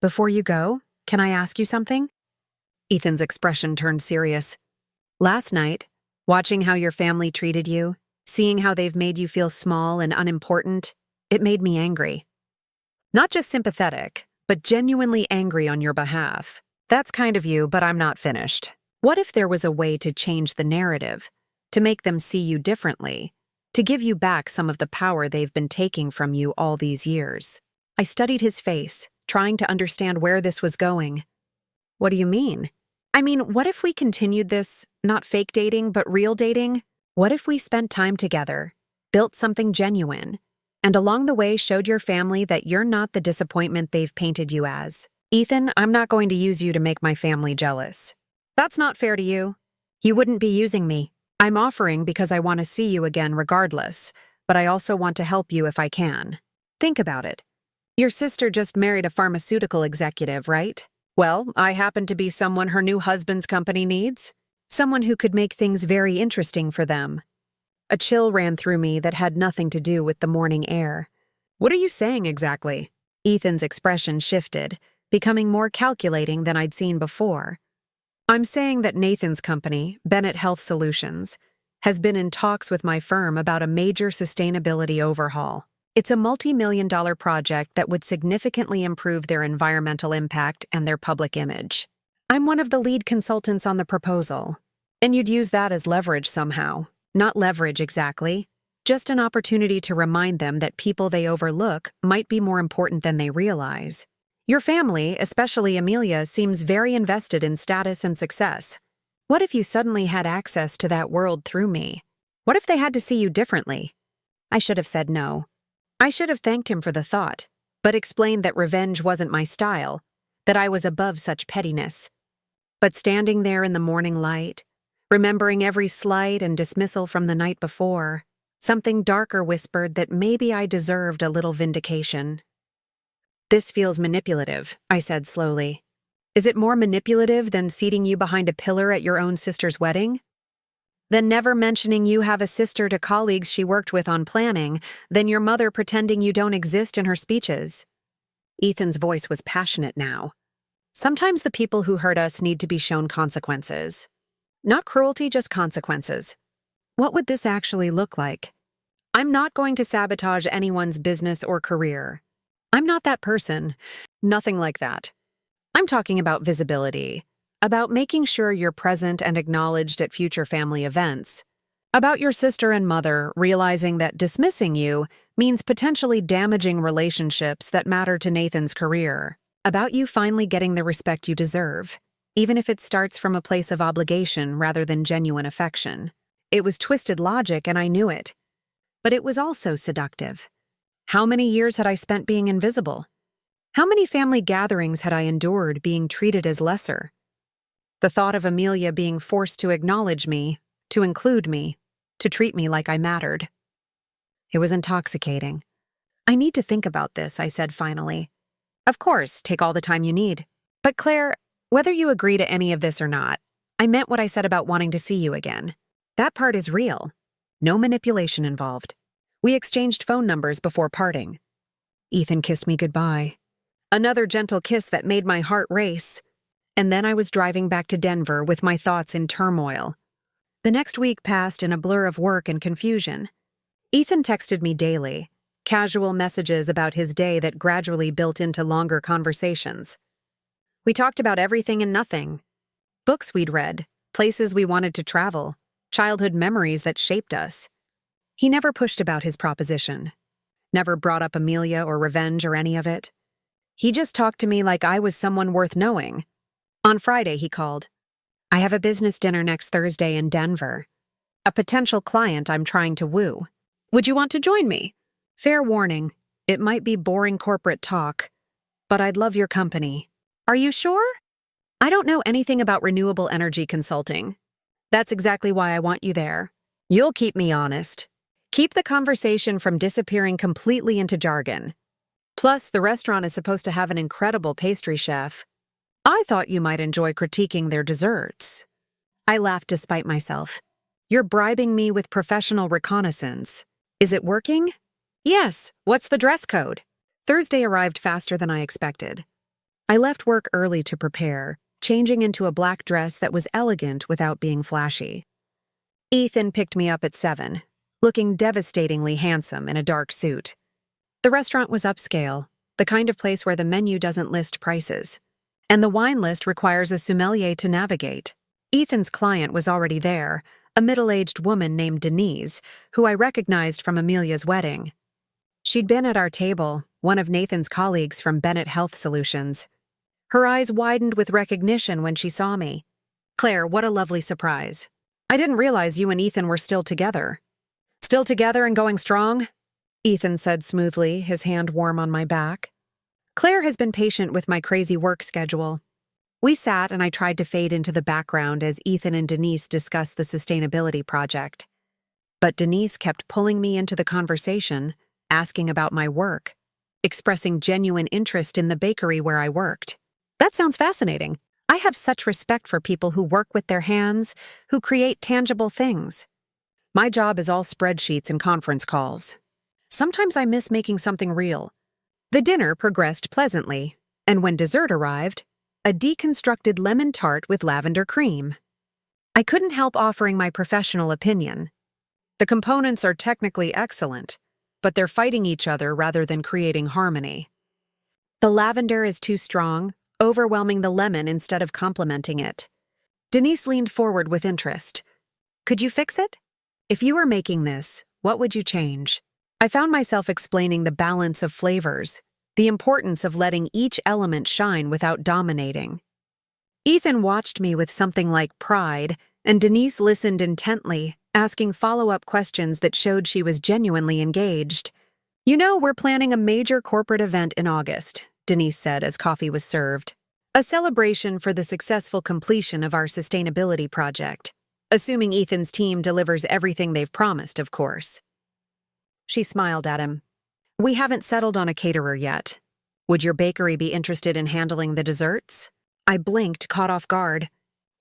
"Before you go, can I ask you something?" Ethan's expression turned serious. "Last night, watching how your family treated you, seeing how they've made you feel small and unimportant, it made me angry. Not just sympathetic, but genuinely angry on your behalf. That's kind of you, but I'm not finished. What if there was a way to change the narrative, to make them see you differently, to give you back some of the power they've been taking from you all these years?" I studied his face, trying to understand where this was going. "What do you mean?" "I mean, what if we continued this, not fake dating, but real dating? What if we spent time together, built something genuine, and along the way showed your family that you're not the disappointment they've painted you as?" "Ethan, I'm not going to use you to make my family jealous." "That's not fair to you. You wouldn't be using me. I'm offering because I want to see you again regardless, but I also want to help you if I can. Think about it. Your sister just married a pharmaceutical executive, right? Well, I happen to be someone her new husband's company needs. Someone who could make things very interesting for them." A chill ran through me that had nothing to do with the morning air. "What are you saying exactly?" Ethan's expression shifted, becoming more calculating than I'd seen before. "I'm saying that Nathan's company, Bennett Health Solutions, has been in talks with my firm about a major sustainability overhaul. It's a multi-million-dollar project that would significantly improve their environmental impact and their public image. I'm one of the lead consultants on the proposal, and you'd use that as leverage somehow. Not leverage exactly, just an opportunity to remind them that people they overlook might be more important than they realize. Your family, especially Amelia, seems very invested in status and success. What if you suddenly had access to that world through me? What if they had to see you differently?" I should have said no. I should have thanked him for the thought, but explained that revenge wasn't my style, that I was above such pettiness. But standing there in the morning light, remembering every slight and dismissal from the night before, something darker whispered that maybe I deserved a little vindication. "This feels manipulative," I said slowly. "Is it more manipulative than seating you behind a pillar at your own sister's wedding? Then never mentioning you have a sister to colleagues she worked with on planning, then your mother pretending you don't exist in her speeches?" Ethan's voice was passionate now. Sometimes the people who hurt us need to be shown consequences. Not cruelty, just consequences. What would this actually look like? I'm not going to sabotage anyone's business or career. I'm not that person. Nothing like that. I'm talking about visibility, about making sure you're present and acknowledged at future family events, about your sister and mother realizing that dismissing you means potentially damaging relationships that matter to Nathan's career, about you finally getting the respect you deserve, even if it starts from a place of obligation rather than genuine affection. It was twisted logic and I knew it. But it was also seductive. How many years had I spent being invisible? How many family gatherings had I endured being treated as lesser? The thought of Amelia being forced to acknowledge me, to include me, to treat me like I mattered. It was intoxicating. I need to think about this, I said finally. Of course, take all the time you need. But Claire, whether you agree to any of this or not, I meant what I said about wanting to see you again. That part is real. No manipulation involved. We exchanged phone numbers before parting. Ethan kissed me goodbye. Another gentle kiss that made my heart race. And then I was driving back to Denver with my thoughts in turmoil. The next week passed in a blur of work and confusion. Ethan texted me daily, casual messages about his day that gradually built into longer conversations. We talked about everything and nothing. Books we'd read, places we wanted to travel, childhood memories that shaped us. He never pushed about his proposition, never brought up Amelia or revenge or any of it. He just talked to me like I was someone worth knowing. On Friday, he called. I have a business dinner next Thursday in Denver. A potential client I'm trying to woo. Would you want to join me? Fair warning, it might be boring corporate talk, but I'd love your company. Are you sure? I don't know anything about renewable energy consulting. That's exactly why I want you there. You'll keep me honest. Keep the conversation from disappearing completely into jargon. Plus, the restaurant is supposed to have an incredible pastry chef. I thought you might enjoy critiquing their desserts. I laughed despite myself. You're bribing me with professional reconnaissance. Is it working? Yes. What's the dress code? Thursday arrived faster than I expected. I left work early to prepare, changing into a black dress that was elegant without being flashy. Ethan picked me up at 7, looking devastatingly handsome in a dark suit. The restaurant was upscale, the kind of place where the menu doesn't list prices, and the wine list requires a sommelier to navigate. Ethan's client was already there, a middle-aged woman named Denise, who I recognized from Amelia's wedding. She'd been at our table, one of Nathan's colleagues from Bennett Health Solutions. Her eyes widened with recognition when she saw me. Claire, what a lovely surprise. I didn't realize you and Ethan were still together. Still together and going strong? Ethan said smoothly, his hand warm on my back. Claire has been patient with my crazy work schedule. We sat and I tried to fade into the background as Ethan and Denise discussed the sustainability project. But Denise kept pulling me into the conversation, asking about my work, expressing genuine interest in the bakery where I worked. That sounds fascinating. I have such respect for people who work with their hands, who create tangible things. My job is all spreadsheets and conference calls. Sometimes I miss making something real. The dinner progressed pleasantly, and when dessert arrived, a deconstructed lemon tart with lavender cream. I couldn't help offering my professional opinion. The components are technically excellent, but they're fighting each other rather than creating harmony. The lavender is too strong, overwhelming the lemon instead of complementing it. Denise leaned forward with interest. Could you fix it? If you were making this, what would you change? I found myself explaining the balance of flavors, the importance of letting each element shine without dominating. Ethan watched me with something like pride, and Denise listened intently, asking follow-up questions that showed she was genuinely engaged. You know, we're planning a major corporate event in August, Denise said as coffee was served. A celebration for the successful completion of our sustainability project. Assuming Ethan's team delivers everything they've promised, of course. She smiled at him. We haven't settled on a caterer yet. Would your bakery be interested in handling the desserts? I blinked, caught off guard.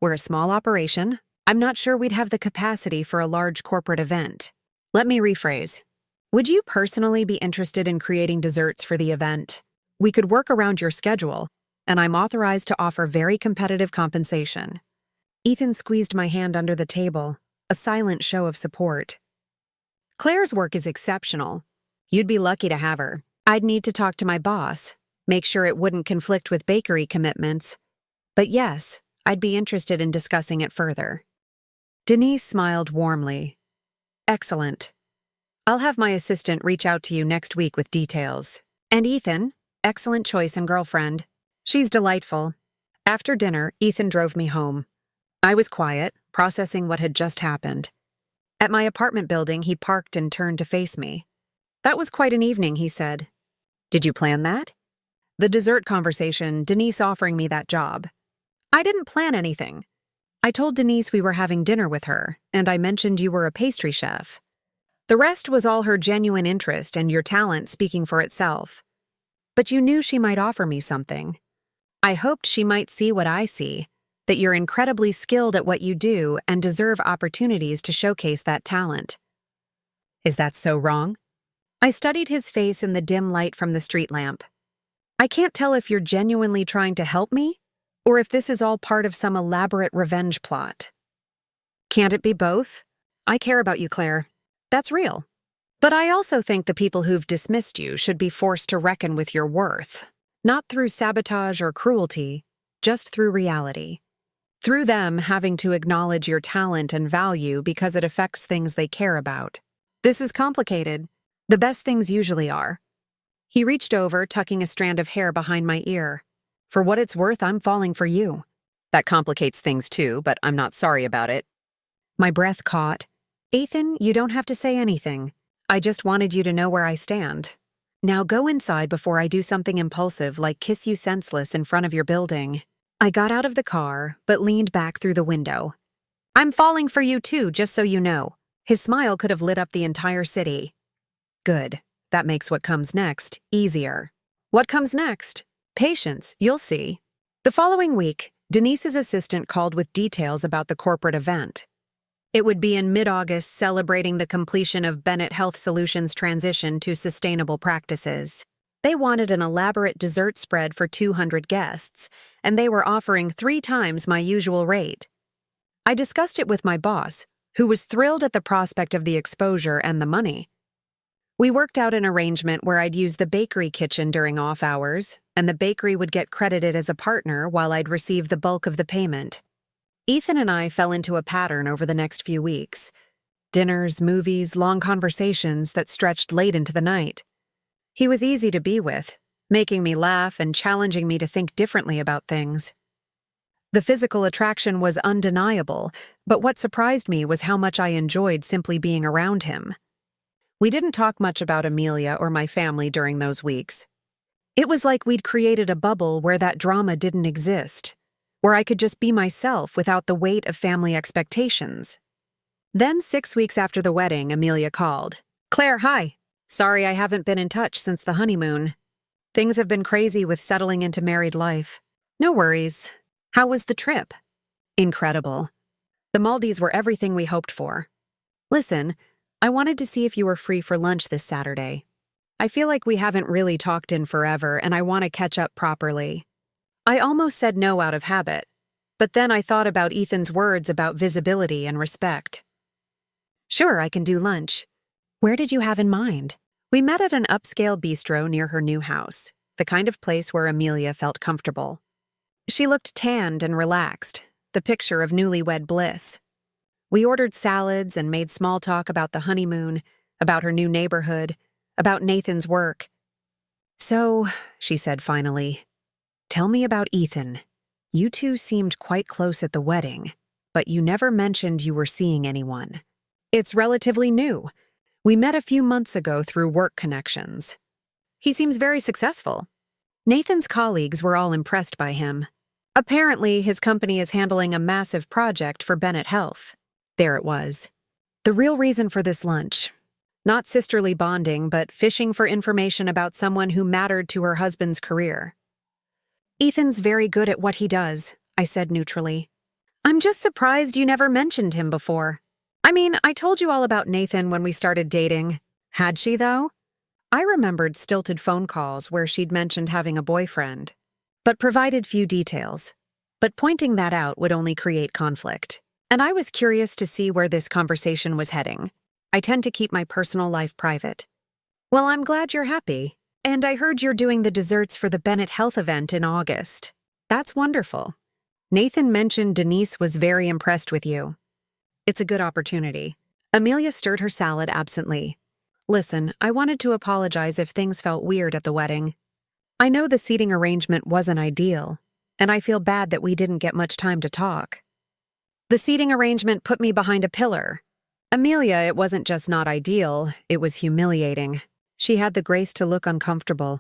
We're a small operation. I'm not sure we'd have the capacity for a large corporate event. Let me rephrase. Would you personally be interested in creating desserts for the event? We could work around your schedule, and I'm authorized to offer very competitive compensation. Ethan squeezed my hand under the table, a silent show of support. Claire's work is exceptional. You'd be lucky to have her. I'd need to talk to my boss, make sure it wouldn't conflict with bakery commitments. But yes, I'd be interested in discussing it further. Denise smiled warmly. Excellent. I'll have my assistant reach out to you next week with details. And Ethan, excellent choice and girlfriend. She's delightful. After dinner, Ethan drove me home. I was quiet, processing what had just happened. At my apartment building, he parked and turned to face me. That was quite an evening, he said. Did you plan that? The dessert conversation, Denise offering me that job. I didn't plan anything. I told Denise we were having dinner with her, and I mentioned you were a pastry chef. The rest was all her genuine interest and your talent speaking for itself. But you knew she might offer me something. I hoped she might see what I see, that you're incredibly skilled at what you do and deserve opportunities to showcase that talent. Is that so wrong? I studied his face in the dim light from the street lamp. I can't tell if you're genuinely trying to help me, or if this is all part of some elaborate revenge plot. Can't it be both? I care about you, Claire. That's real. But I also think the people who've dismissed you should be forced to reckon with your worth, not through sabotage or cruelty, just through reality. Through them having to acknowledge your talent and value because it affects things they care about. This is complicated. The best things usually are. He reached over, tucking a strand of hair behind my ear. For what it's worth, I'm falling for you. That complicates things too, but I'm not sorry about it. My breath caught. Ethan, you don't have to say anything. I just wanted you to know where I stand. Now go inside before I do something impulsive like kiss you senseless in front of your building. I got out of the car, but leaned back through the window. I'm falling for you too, just so you know. His smile could have lit up the entire city. Good. That makes what comes next easier. What comes next? Patience, you'll see. The following week, Denise's assistant called with details about the corporate event. It would be in mid-August, celebrating the completion of Bennett Health Solutions' transition to sustainable practices. They wanted an elaborate dessert spread for 200 guests, and they were offering 3 times my usual rate. I discussed it with my boss, who was thrilled at the prospect of the exposure and the money. We worked out an arrangement where I'd use the bakery kitchen during off hours, and the bakery would get credited as a partner while I'd receive the bulk of the payment. Ethan and I fell into a pattern over the next few weeks. Dinners, movies, long conversations that stretched late into the night. He was easy to be with, making me laugh and challenging me to think differently about things. The physical attraction was undeniable, but what surprised me was how much I enjoyed simply being around him. We didn't talk much about Amelia or my family during those weeks. It was like we'd created a bubble where that drama didn't exist, where I could just be myself without the weight of family expectations. Then 6 weeks after the wedding, Amelia called. Claire, hi. Sorry I haven't been in touch since the honeymoon. Things have been crazy with settling into married life. No worries. How was the trip? Incredible. The Maldives were everything we hoped for. Listen, I wanted to see if you were free for lunch this Saturday. I feel like we haven't really talked in forever and I want to catch up properly. I almost said no out of habit, but then I thought about Ethan's words about visibility and respect. Sure, I can do lunch. Where did you have in mind? We met at an upscale bistro near her new house, the kind of place where Amelia felt comfortable. She looked tanned and relaxed, the picture of newlywed bliss. We ordered salads and made small talk about the honeymoon, about her new neighborhood, about Nathan's work. So, she said finally, tell me about Ethan. You two seemed quite close at the wedding, but you never mentioned you were seeing anyone. It's relatively new. We met a few months ago through work connections. He seems very successful. Nathan's colleagues were all impressed by him. Apparently, his company is handling a massive project for Bennett Health. There it was. The real reason for this lunch. Not sisterly bonding, but fishing for information about someone who mattered to her husband's career. Ethan's very good at what he does, I said neutrally. I'm just surprised you never mentioned him before. I mean, I told you all about Nathan when we started dating. Had she, though? I remembered stilted phone calls where she'd mentioned having a boyfriend. but provided few details. But pointing that out would only create conflict. And I was curious to see where this conversation was heading. I tend to keep my personal life private. Well, I'm glad you're happy. And I heard you're doing the desserts for the Bennett Health event in August. That's wonderful. Nathan mentioned Denise was very impressed with you. It's a good opportunity. Amelia stirred her salad absently. Listen, I wanted to apologize if things felt weird at the wedding. I know the seating arrangement wasn't ideal, and I feel bad that we didn't get much time to talk. The seating arrangement put me behind a pillar. Amelia, it wasn't just not ideal, it was humiliating. She had the grace to look uncomfortable.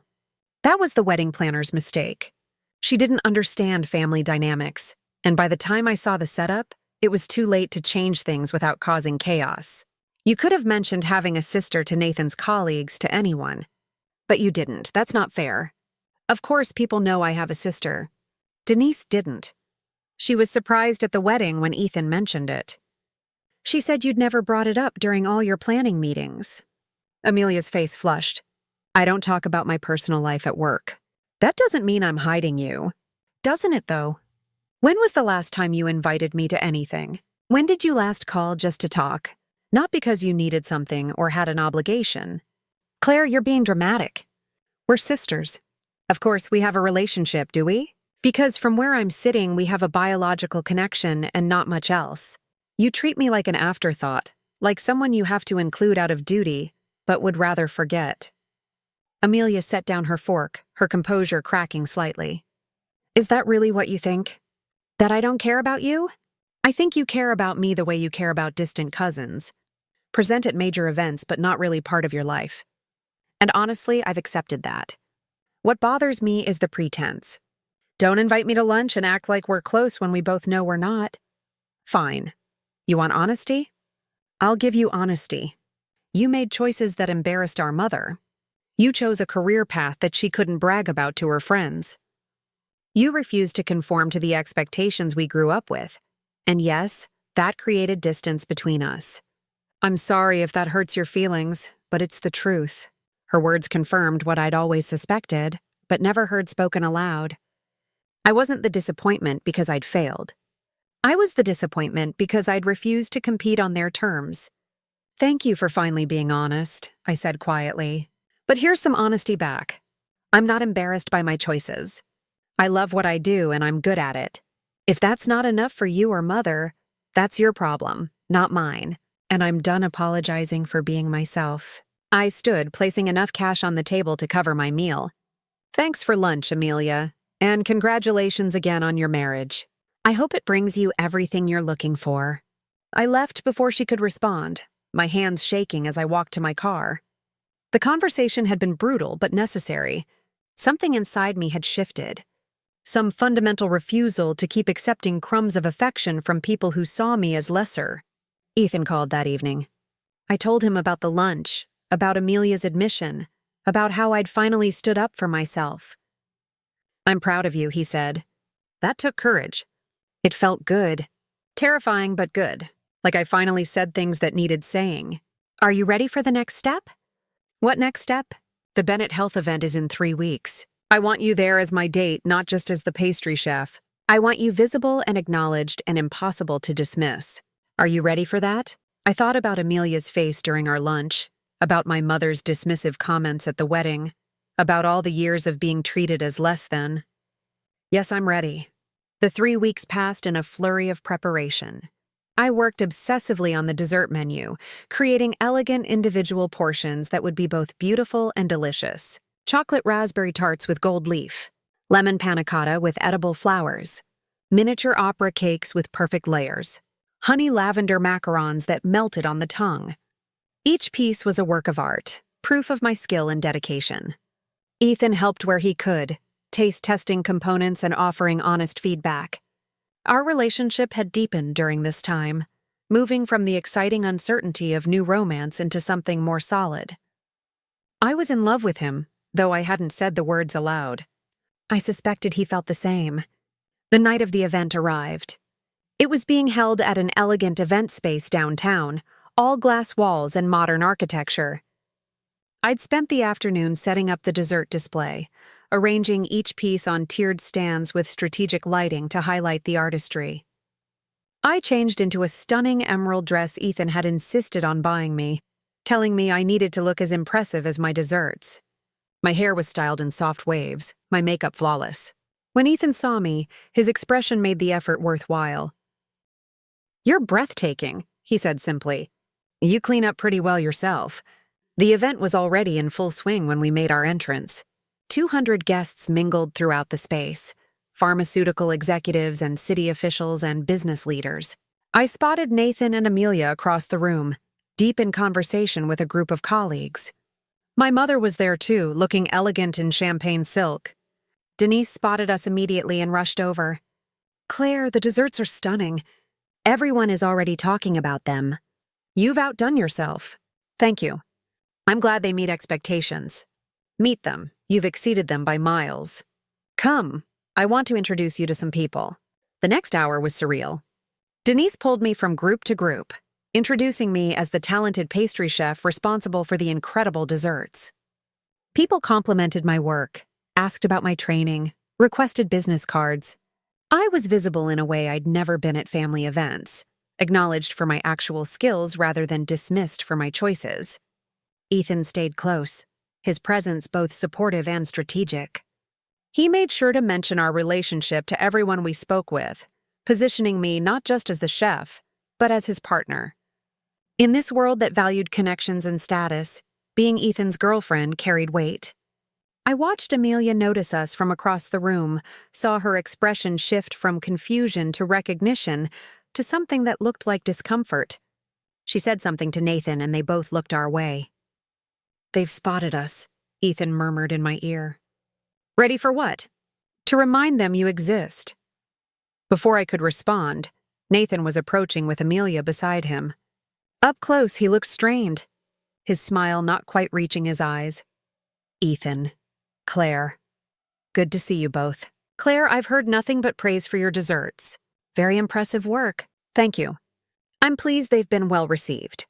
That was the wedding planner's mistake. She didn't understand family dynamics, and by the time I saw the setup, it was too late to change things without causing chaos. You could have mentioned having a sister to Nathan's colleagues to anyone. But you didn't. That's not fair. Of course, people know I have a sister. Denise didn't. She was surprised at the wedding when Ethan mentioned it. She said you'd never brought it up during all your planning meetings. Amelia's face flushed. I don't talk about my personal life at work. That doesn't mean I'm hiding you. Doesn't it, though? When was the last time you invited me to anything? When did you last call just to talk? Not because you needed something or had an obligation. Claire, you're being dramatic. We're sisters. Of course, we have a relationship, do we? Because from where I'm sitting, we have a biological connection and not much else. You treat me like an afterthought, like someone you have to include out of duty, but would rather forget. Amelia set down her fork, her composure cracking slightly. Is that really what you think? That I don't care about you? I think you care about me the way you care about distant cousins. Present at major events, but not really part of your life. And honestly, I've accepted that. What bothers me is the pretense. Don't invite me to lunch and act like we're close when we both know we're not. Fine. You want honesty? I'll give you honesty. You made choices that embarrassed our mother. You chose a career path that she couldn't brag about to her friends. You refused to conform to the expectations we grew up with. And yes, that created distance between us. I'm sorry if that hurts your feelings, but it's the truth. Her words confirmed what I'd always suspected, but never heard spoken aloud. I wasn't the disappointment because I'd failed. I was the disappointment because I'd refused to compete on their terms. Thank you for finally being honest, I said quietly. But here's some honesty back. I'm not embarrassed by my choices. I love what I do and I'm good at it. If that's not enough for you or Mother, that's your problem, not mine. And I'm done apologizing for being myself. I stood, placing enough cash on the table to cover my meal. Thanks for lunch, Amelia. And congratulations again on your marriage. I hope it brings you everything you're looking for. I left before she could respond, my hands shaking as I walked to my car. The conversation had been brutal but necessary. Something inside me had shifted. Some fundamental refusal to keep accepting crumbs of affection from people who saw me as lesser. Ethan called that evening. I told him about the lunch, about Amelia's admission, about how I'd finally stood up for myself. I'm proud of you, he said. That took courage. It felt good. Terrifying, but good. Like I finally said things that needed saying. Are you ready for the next step? What next step? The Bennett Health event is in 3 weeks. I want you there as my date, not just as the pastry chef. I want you visible and acknowledged and impossible to dismiss. Are you ready for that? I thought about Amelia's face during our lunch, about my mother's dismissive comments at the wedding, about all the years of being treated as less than. Yes, I'm ready. The 3 weeks passed in a flurry of preparation. I worked obsessively on the dessert menu, creating elegant individual portions that would be both beautiful and delicious. Chocolate raspberry tarts with gold leaf, lemon panna cotta with edible flowers, miniature opera cakes with perfect layers, honey lavender macarons that melted on the tongue. Each piece was a work of art, proof of my skill and dedication. Ethan helped where he could, taste testing components and offering honest feedback. Our relationship had deepened during this time, moving from the exciting uncertainty of new romance into something more solid. I was in love with him, though I hadn't said the words aloud. I suspected he felt the same. The night of the event arrived. It was being held at an elegant event space downtown, all glass walls and modern architecture. I'd spent the afternoon setting up the dessert display, arranging each piece on tiered stands with strategic lighting to highlight the artistry. I changed into a stunning emerald dress Ethan had insisted on buying me, telling me I needed to look as impressive as my desserts. My hair was styled in soft waves, my makeup flawless. When Ethan saw me, his expression made the effort worthwhile. "You're breathtaking," he said simply. "You clean up pretty well yourself." The event was already in full swing when we made our entrance. 200 guests mingled throughout the space. Pharmaceutical executives and city officials and business leaders. I spotted Nathan and Amelia across the room, deep in conversation with a group of colleagues. My mother was there too, looking elegant in champagne silk. Denise spotted us immediately and rushed over. "Claire, the desserts are stunning. Everyone is already talking about them. You've outdone yourself." "Thank you. I'm glad they meet expectations." "Meet them. You've exceeded them by miles." "Come. I want to introduce you to some people." The next hour was surreal. Denise pulled me from group to group, introducing me as the talented pastry chef responsible for the incredible desserts. People complimented my work, asked about my training, requested business cards. I was visible in a way I'd never been at family events, acknowledged for my actual skills rather than dismissed for my choices. Ethan stayed close, his presence both supportive and strategic. He made sure to mention our relationship to everyone we spoke with, positioning me not just as the chef, but as his partner. In this world that valued connections and status, being Ethan's girlfriend carried weight. I watched Amelia notice us from across the room, saw her expression shift from confusion to recognition to something that looked like discomfort. She said something to Nathan and they both looked our way. "They've spotted us," Ethan murmured in my ear. "Ready for what?" "To remind them you exist." Before I could respond, Nathan was approaching with Amelia beside him. Up close, he looked strained, his smile not quite reaching his eyes. "Ethan. Claire. Good to see you both." "Claire, I've heard nothing but praise for your desserts. Very impressive work." "Thank you. I'm pleased they've been well received."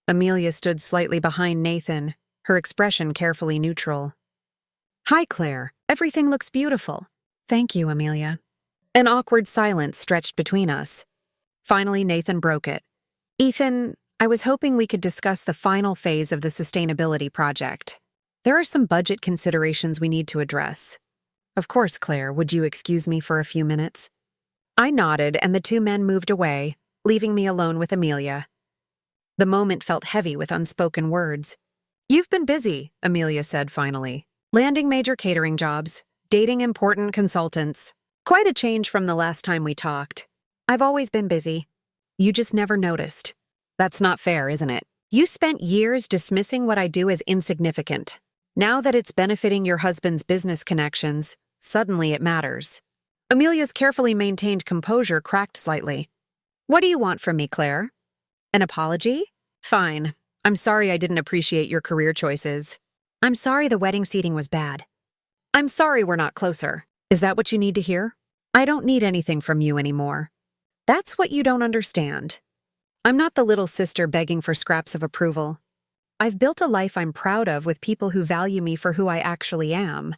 Amelia stood slightly behind Nathan, her expression carefully neutral. "Hi, Claire. Everything looks beautiful." "Thank you, Amelia." An awkward silence stretched between us. Finally, Nathan broke it. "Ethan, I was hoping we could discuss the final phase of the sustainability project. There are some budget considerations we need to address." "Of course, Claire. Would you excuse me for a few minutes?" I nodded, and the two men moved away, leaving me alone with Amelia. The moment felt heavy with unspoken words. "You've been busy," Amelia said finally. "Landing major catering jobs, dating important consultants. Quite a change from the last time we talked." "I've always been busy. You just never noticed." "That's not fair, isn't it? You spent years dismissing what I do as insignificant. Now that it's benefiting your husband's business connections, suddenly it matters." Amelia's carefully maintained composure cracked slightly. "What do you want from me, Claire? An apology? Fine. I'm sorry I didn't appreciate your career choices. I'm sorry the wedding seating was bad. I'm sorry we're not closer. Is that what you need to hear? I don't need anything from you anymore. That's what you don't understand. I'm not the little sister begging for scraps of approval. I've built a life I'm proud of with people who value me for who I actually am."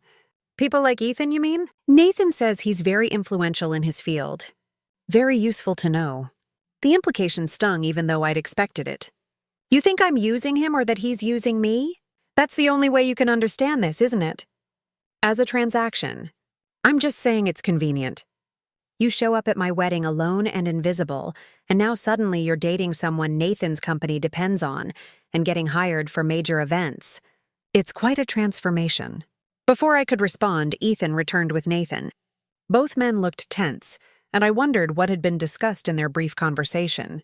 "People like Ethan, you mean?" "Nathan says he's very influential in his field. Very useful to know." The implication stung even though I'd expected it. "You think I'm using him or that he's using me? That's the only way you can understand this, isn't it?" "As a transaction. I'm just saying it's convenient. You show up at my wedding alone and invisible, and now suddenly you're dating someone Nathan's company depends on and getting hired for major events. It's quite a transformation." Before I could respond, Ethan returned with Nathan. Both men looked tense, and I wondered what had been discussed in their brief conversation.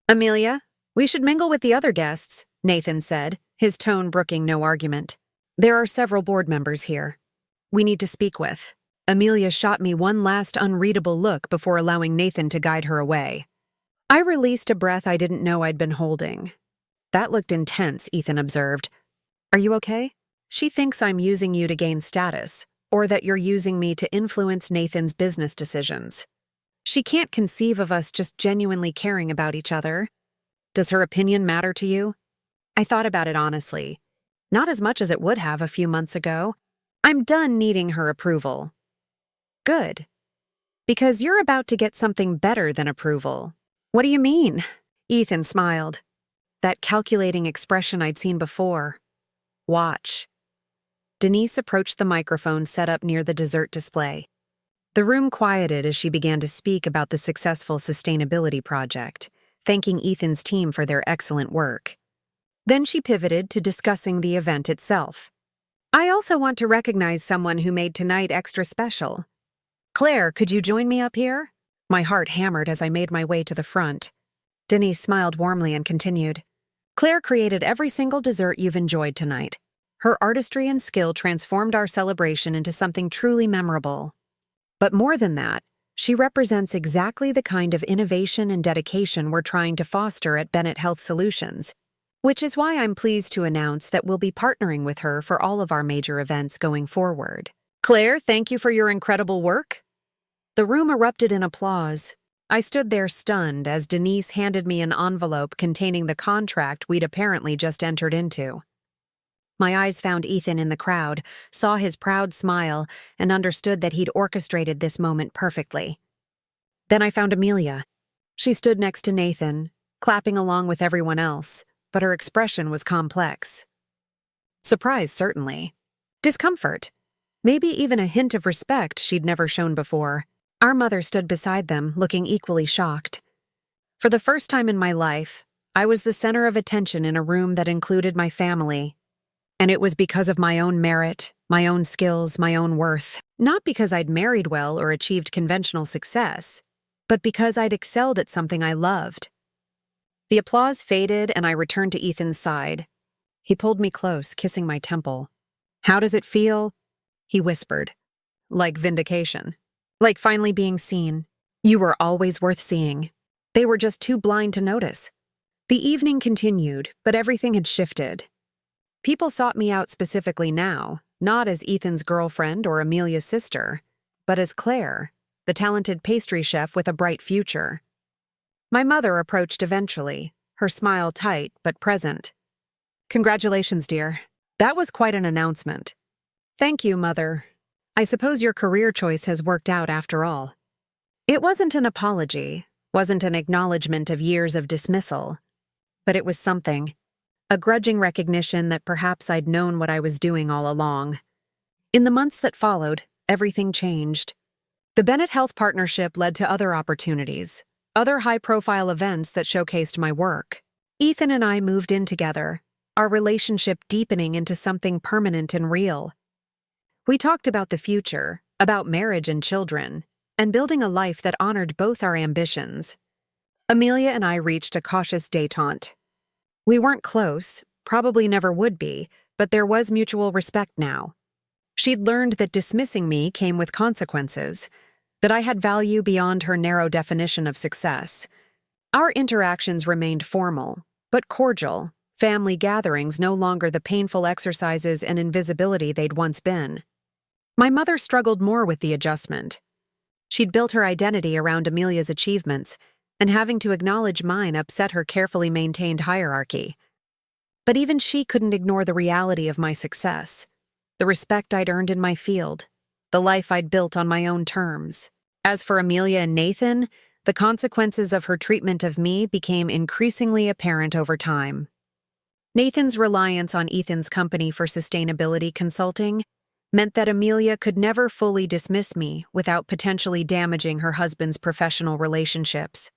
"Amelia, we should mingle with the other guests," Nathan said, his tone brooking no argument. "There are several board members here we need to speak with." Amelia shot me one last unreadable look before allowing Nathan to guide her away. I released a breath I didn't know I'd been holding. "That looked intense," Ethan observed. "Are you okay?" "She thinks I'm using you to gain status, or that you're using me to influence Nathan's business decisions. She can't conceive of us just genuinely caring about each other. Does her opinion matter to you?" I thought about it honestly. Not as much as it would have a few months ago. I'm done needing her approval. Good. Because you're about to get something better than approval. What do you mean? Ethan smiled. That calculating expression I'd seen before. Watch. Denise approached the microphone set up near the dessert display. The room quieted as she began to speak about the successful sustainability project, thanking Ethan's team for their excellent work. Then she pivoted to discussing the event itself. I also want to recognize someone who made tonight extra special. Claire, could you join me up here? My heart hammered as I made my way to the front. Denise smiled warmly and continued. Claire created every single dessert you've enjoyed tonight. Her artistry and skill transformed our celebration into something truly memorable. But more than that, she represents exactly the kind of innovation and dedication we're trying to foster at Bennett Health Solutions, which is why I'm pleased to announce that we'll be partnering with her for all of our major events going forward. Claire, thank you for your incredible work. The room erupted in applause. I stood there stunned as Denise handed me an envelope containing the contract we'd apparently just entered into. My eyes found Ethan in the crowd, saw his proud smile, and understood that he'd orchestrated this moment perfectly. Then I found Amelia. She stood next to Nathan, clapping along with everyone else, but her expression was complex. Surprise, certainly. Discomfort. Maybe even a hint of respect she'd never shown before. Our mother stood beside them, looking equally shocked. For the first time in my life, I was the center of attention in a room that included my family. And it was because of my own merit, my own skills, my own worth. Not because I'd married well or achieved conventional success, but because I'd excelled at something I loved. The applause faded and I returned to Ethan's side. He pulled me close, kissing my temple. How does it feel? He whispered. Like vindication. Like finally being seen. You were always worth seeing. They were just too blind to notice. The evening continued, but everything had shifted. People sought me out specifically now, not as Ethan's girlfriend or Amelia's sister, but as Claire, the talented pastry chef with a bright future. My mother approached eventually, her smile tight but present. Congratulations, dear. That was quite an announcement. Thank you, Mother. I suppose your career choice has worked out after all. It wasn't an apology, wasn't an acknowledgement of years of dismissal, but it was something. A grudging recognition that perhaps I'd known what I was doing all along. In the months that followed, everything changed. The Bennett Health partnership led to other opportunities, other high-profile events that showcased my work. Ethan and I moved in together, our relationship deepening into something permanent and real. We talked about the future, about marriage and children, and building a life that honored both our ambitions. Amelia and I reached a cautious détente. We weren't close, probably never would be, but there was mutual respect now. She'd learned that dismissing me came with consequences, that I had value beyond her narrow definition of success. Our interactions remained formal, but cordial, family gatherings no longer the painful exercises and invisibility they'd once been. My mother struggled more with the adjustment. She'd built her identity around Amelia's achievements, and having to acknowledge mine upset her carefully maintained hierarchy. But even she couldn't ignore the reality of my success, the respect I'd earned in my field, the life I'd built on my own terms. As for Amelia and Nathan, the consequences of her treatment of me became increasingly apparent over time. Nathan's reliance on Ethan's company for sustainability consulting meant that Amelia could never fully dismiss me without potentially damaging her husband's professional relationships.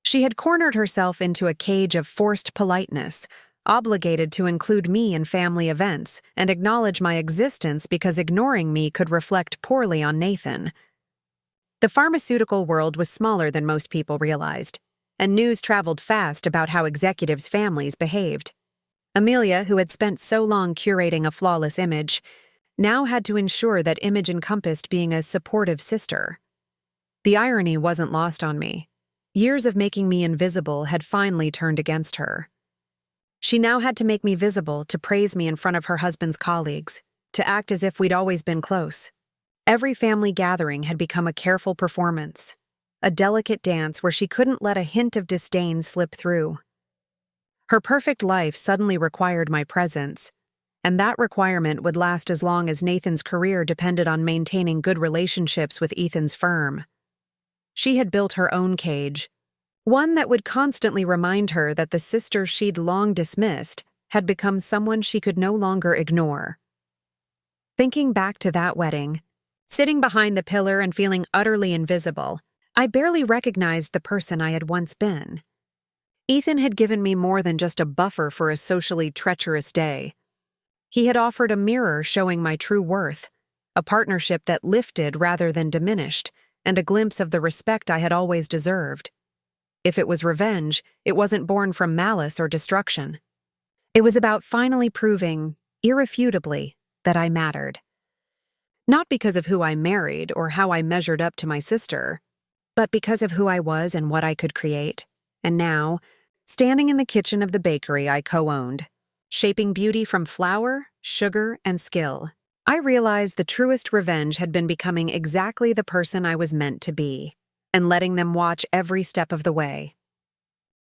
She had cornered herself into a cage of forced politeness, obligated to include me in family events and acknowledge my existence because ignoring me could reflect poorly on Nathan. The pharmaceutical world was smaller than most people realized, and news traveled fast about how executives' families behaved. Amelia, who had spent so long curating a flawless image, now had to ensure that image encompassed being a supportive sister. The irony wasn't lost on me. Years of making me invisible had finally turned against her. She now had to make me visible, to praise me in front of her husband's colleagues, to act as if we'd always been close. Every family gathering had become a careful performance, a delicate dance where she couldn't let a hint of disdain slip through. Her perfect life suddenly required my presence, and that requirement would last as long as Nathan's career depended on maintaining good relationships with Ethan's firm. She had built her own cage, one that would constantly remind her that the sister she'd long dismissed had become someone she could no longer ignore. Thinking back to that wedding, sitting behind the pillar and feeling utterly invisible, I barely recognized the person I had once been. Ethan had given me more than just a buffer for a socially treacherous day. He had offered a mirror showing my true worth, a partnership that lifted rather than diminished, and a glimpse of the respect I had always deserved. If it was revenge, it wasn't born from malice or destruction. It was about finally proving, irrefutably, that I mattered. Not because of who I married or how I measured up to my sister, but because of who I was and what I could create. And now, standing in the kitchen of the bakery I co-owned, shaping beauty from flour, sugar, and skill, I realized the truest revenge had been becoming exactly the person I was meant to be, and letting them watch every step of the way.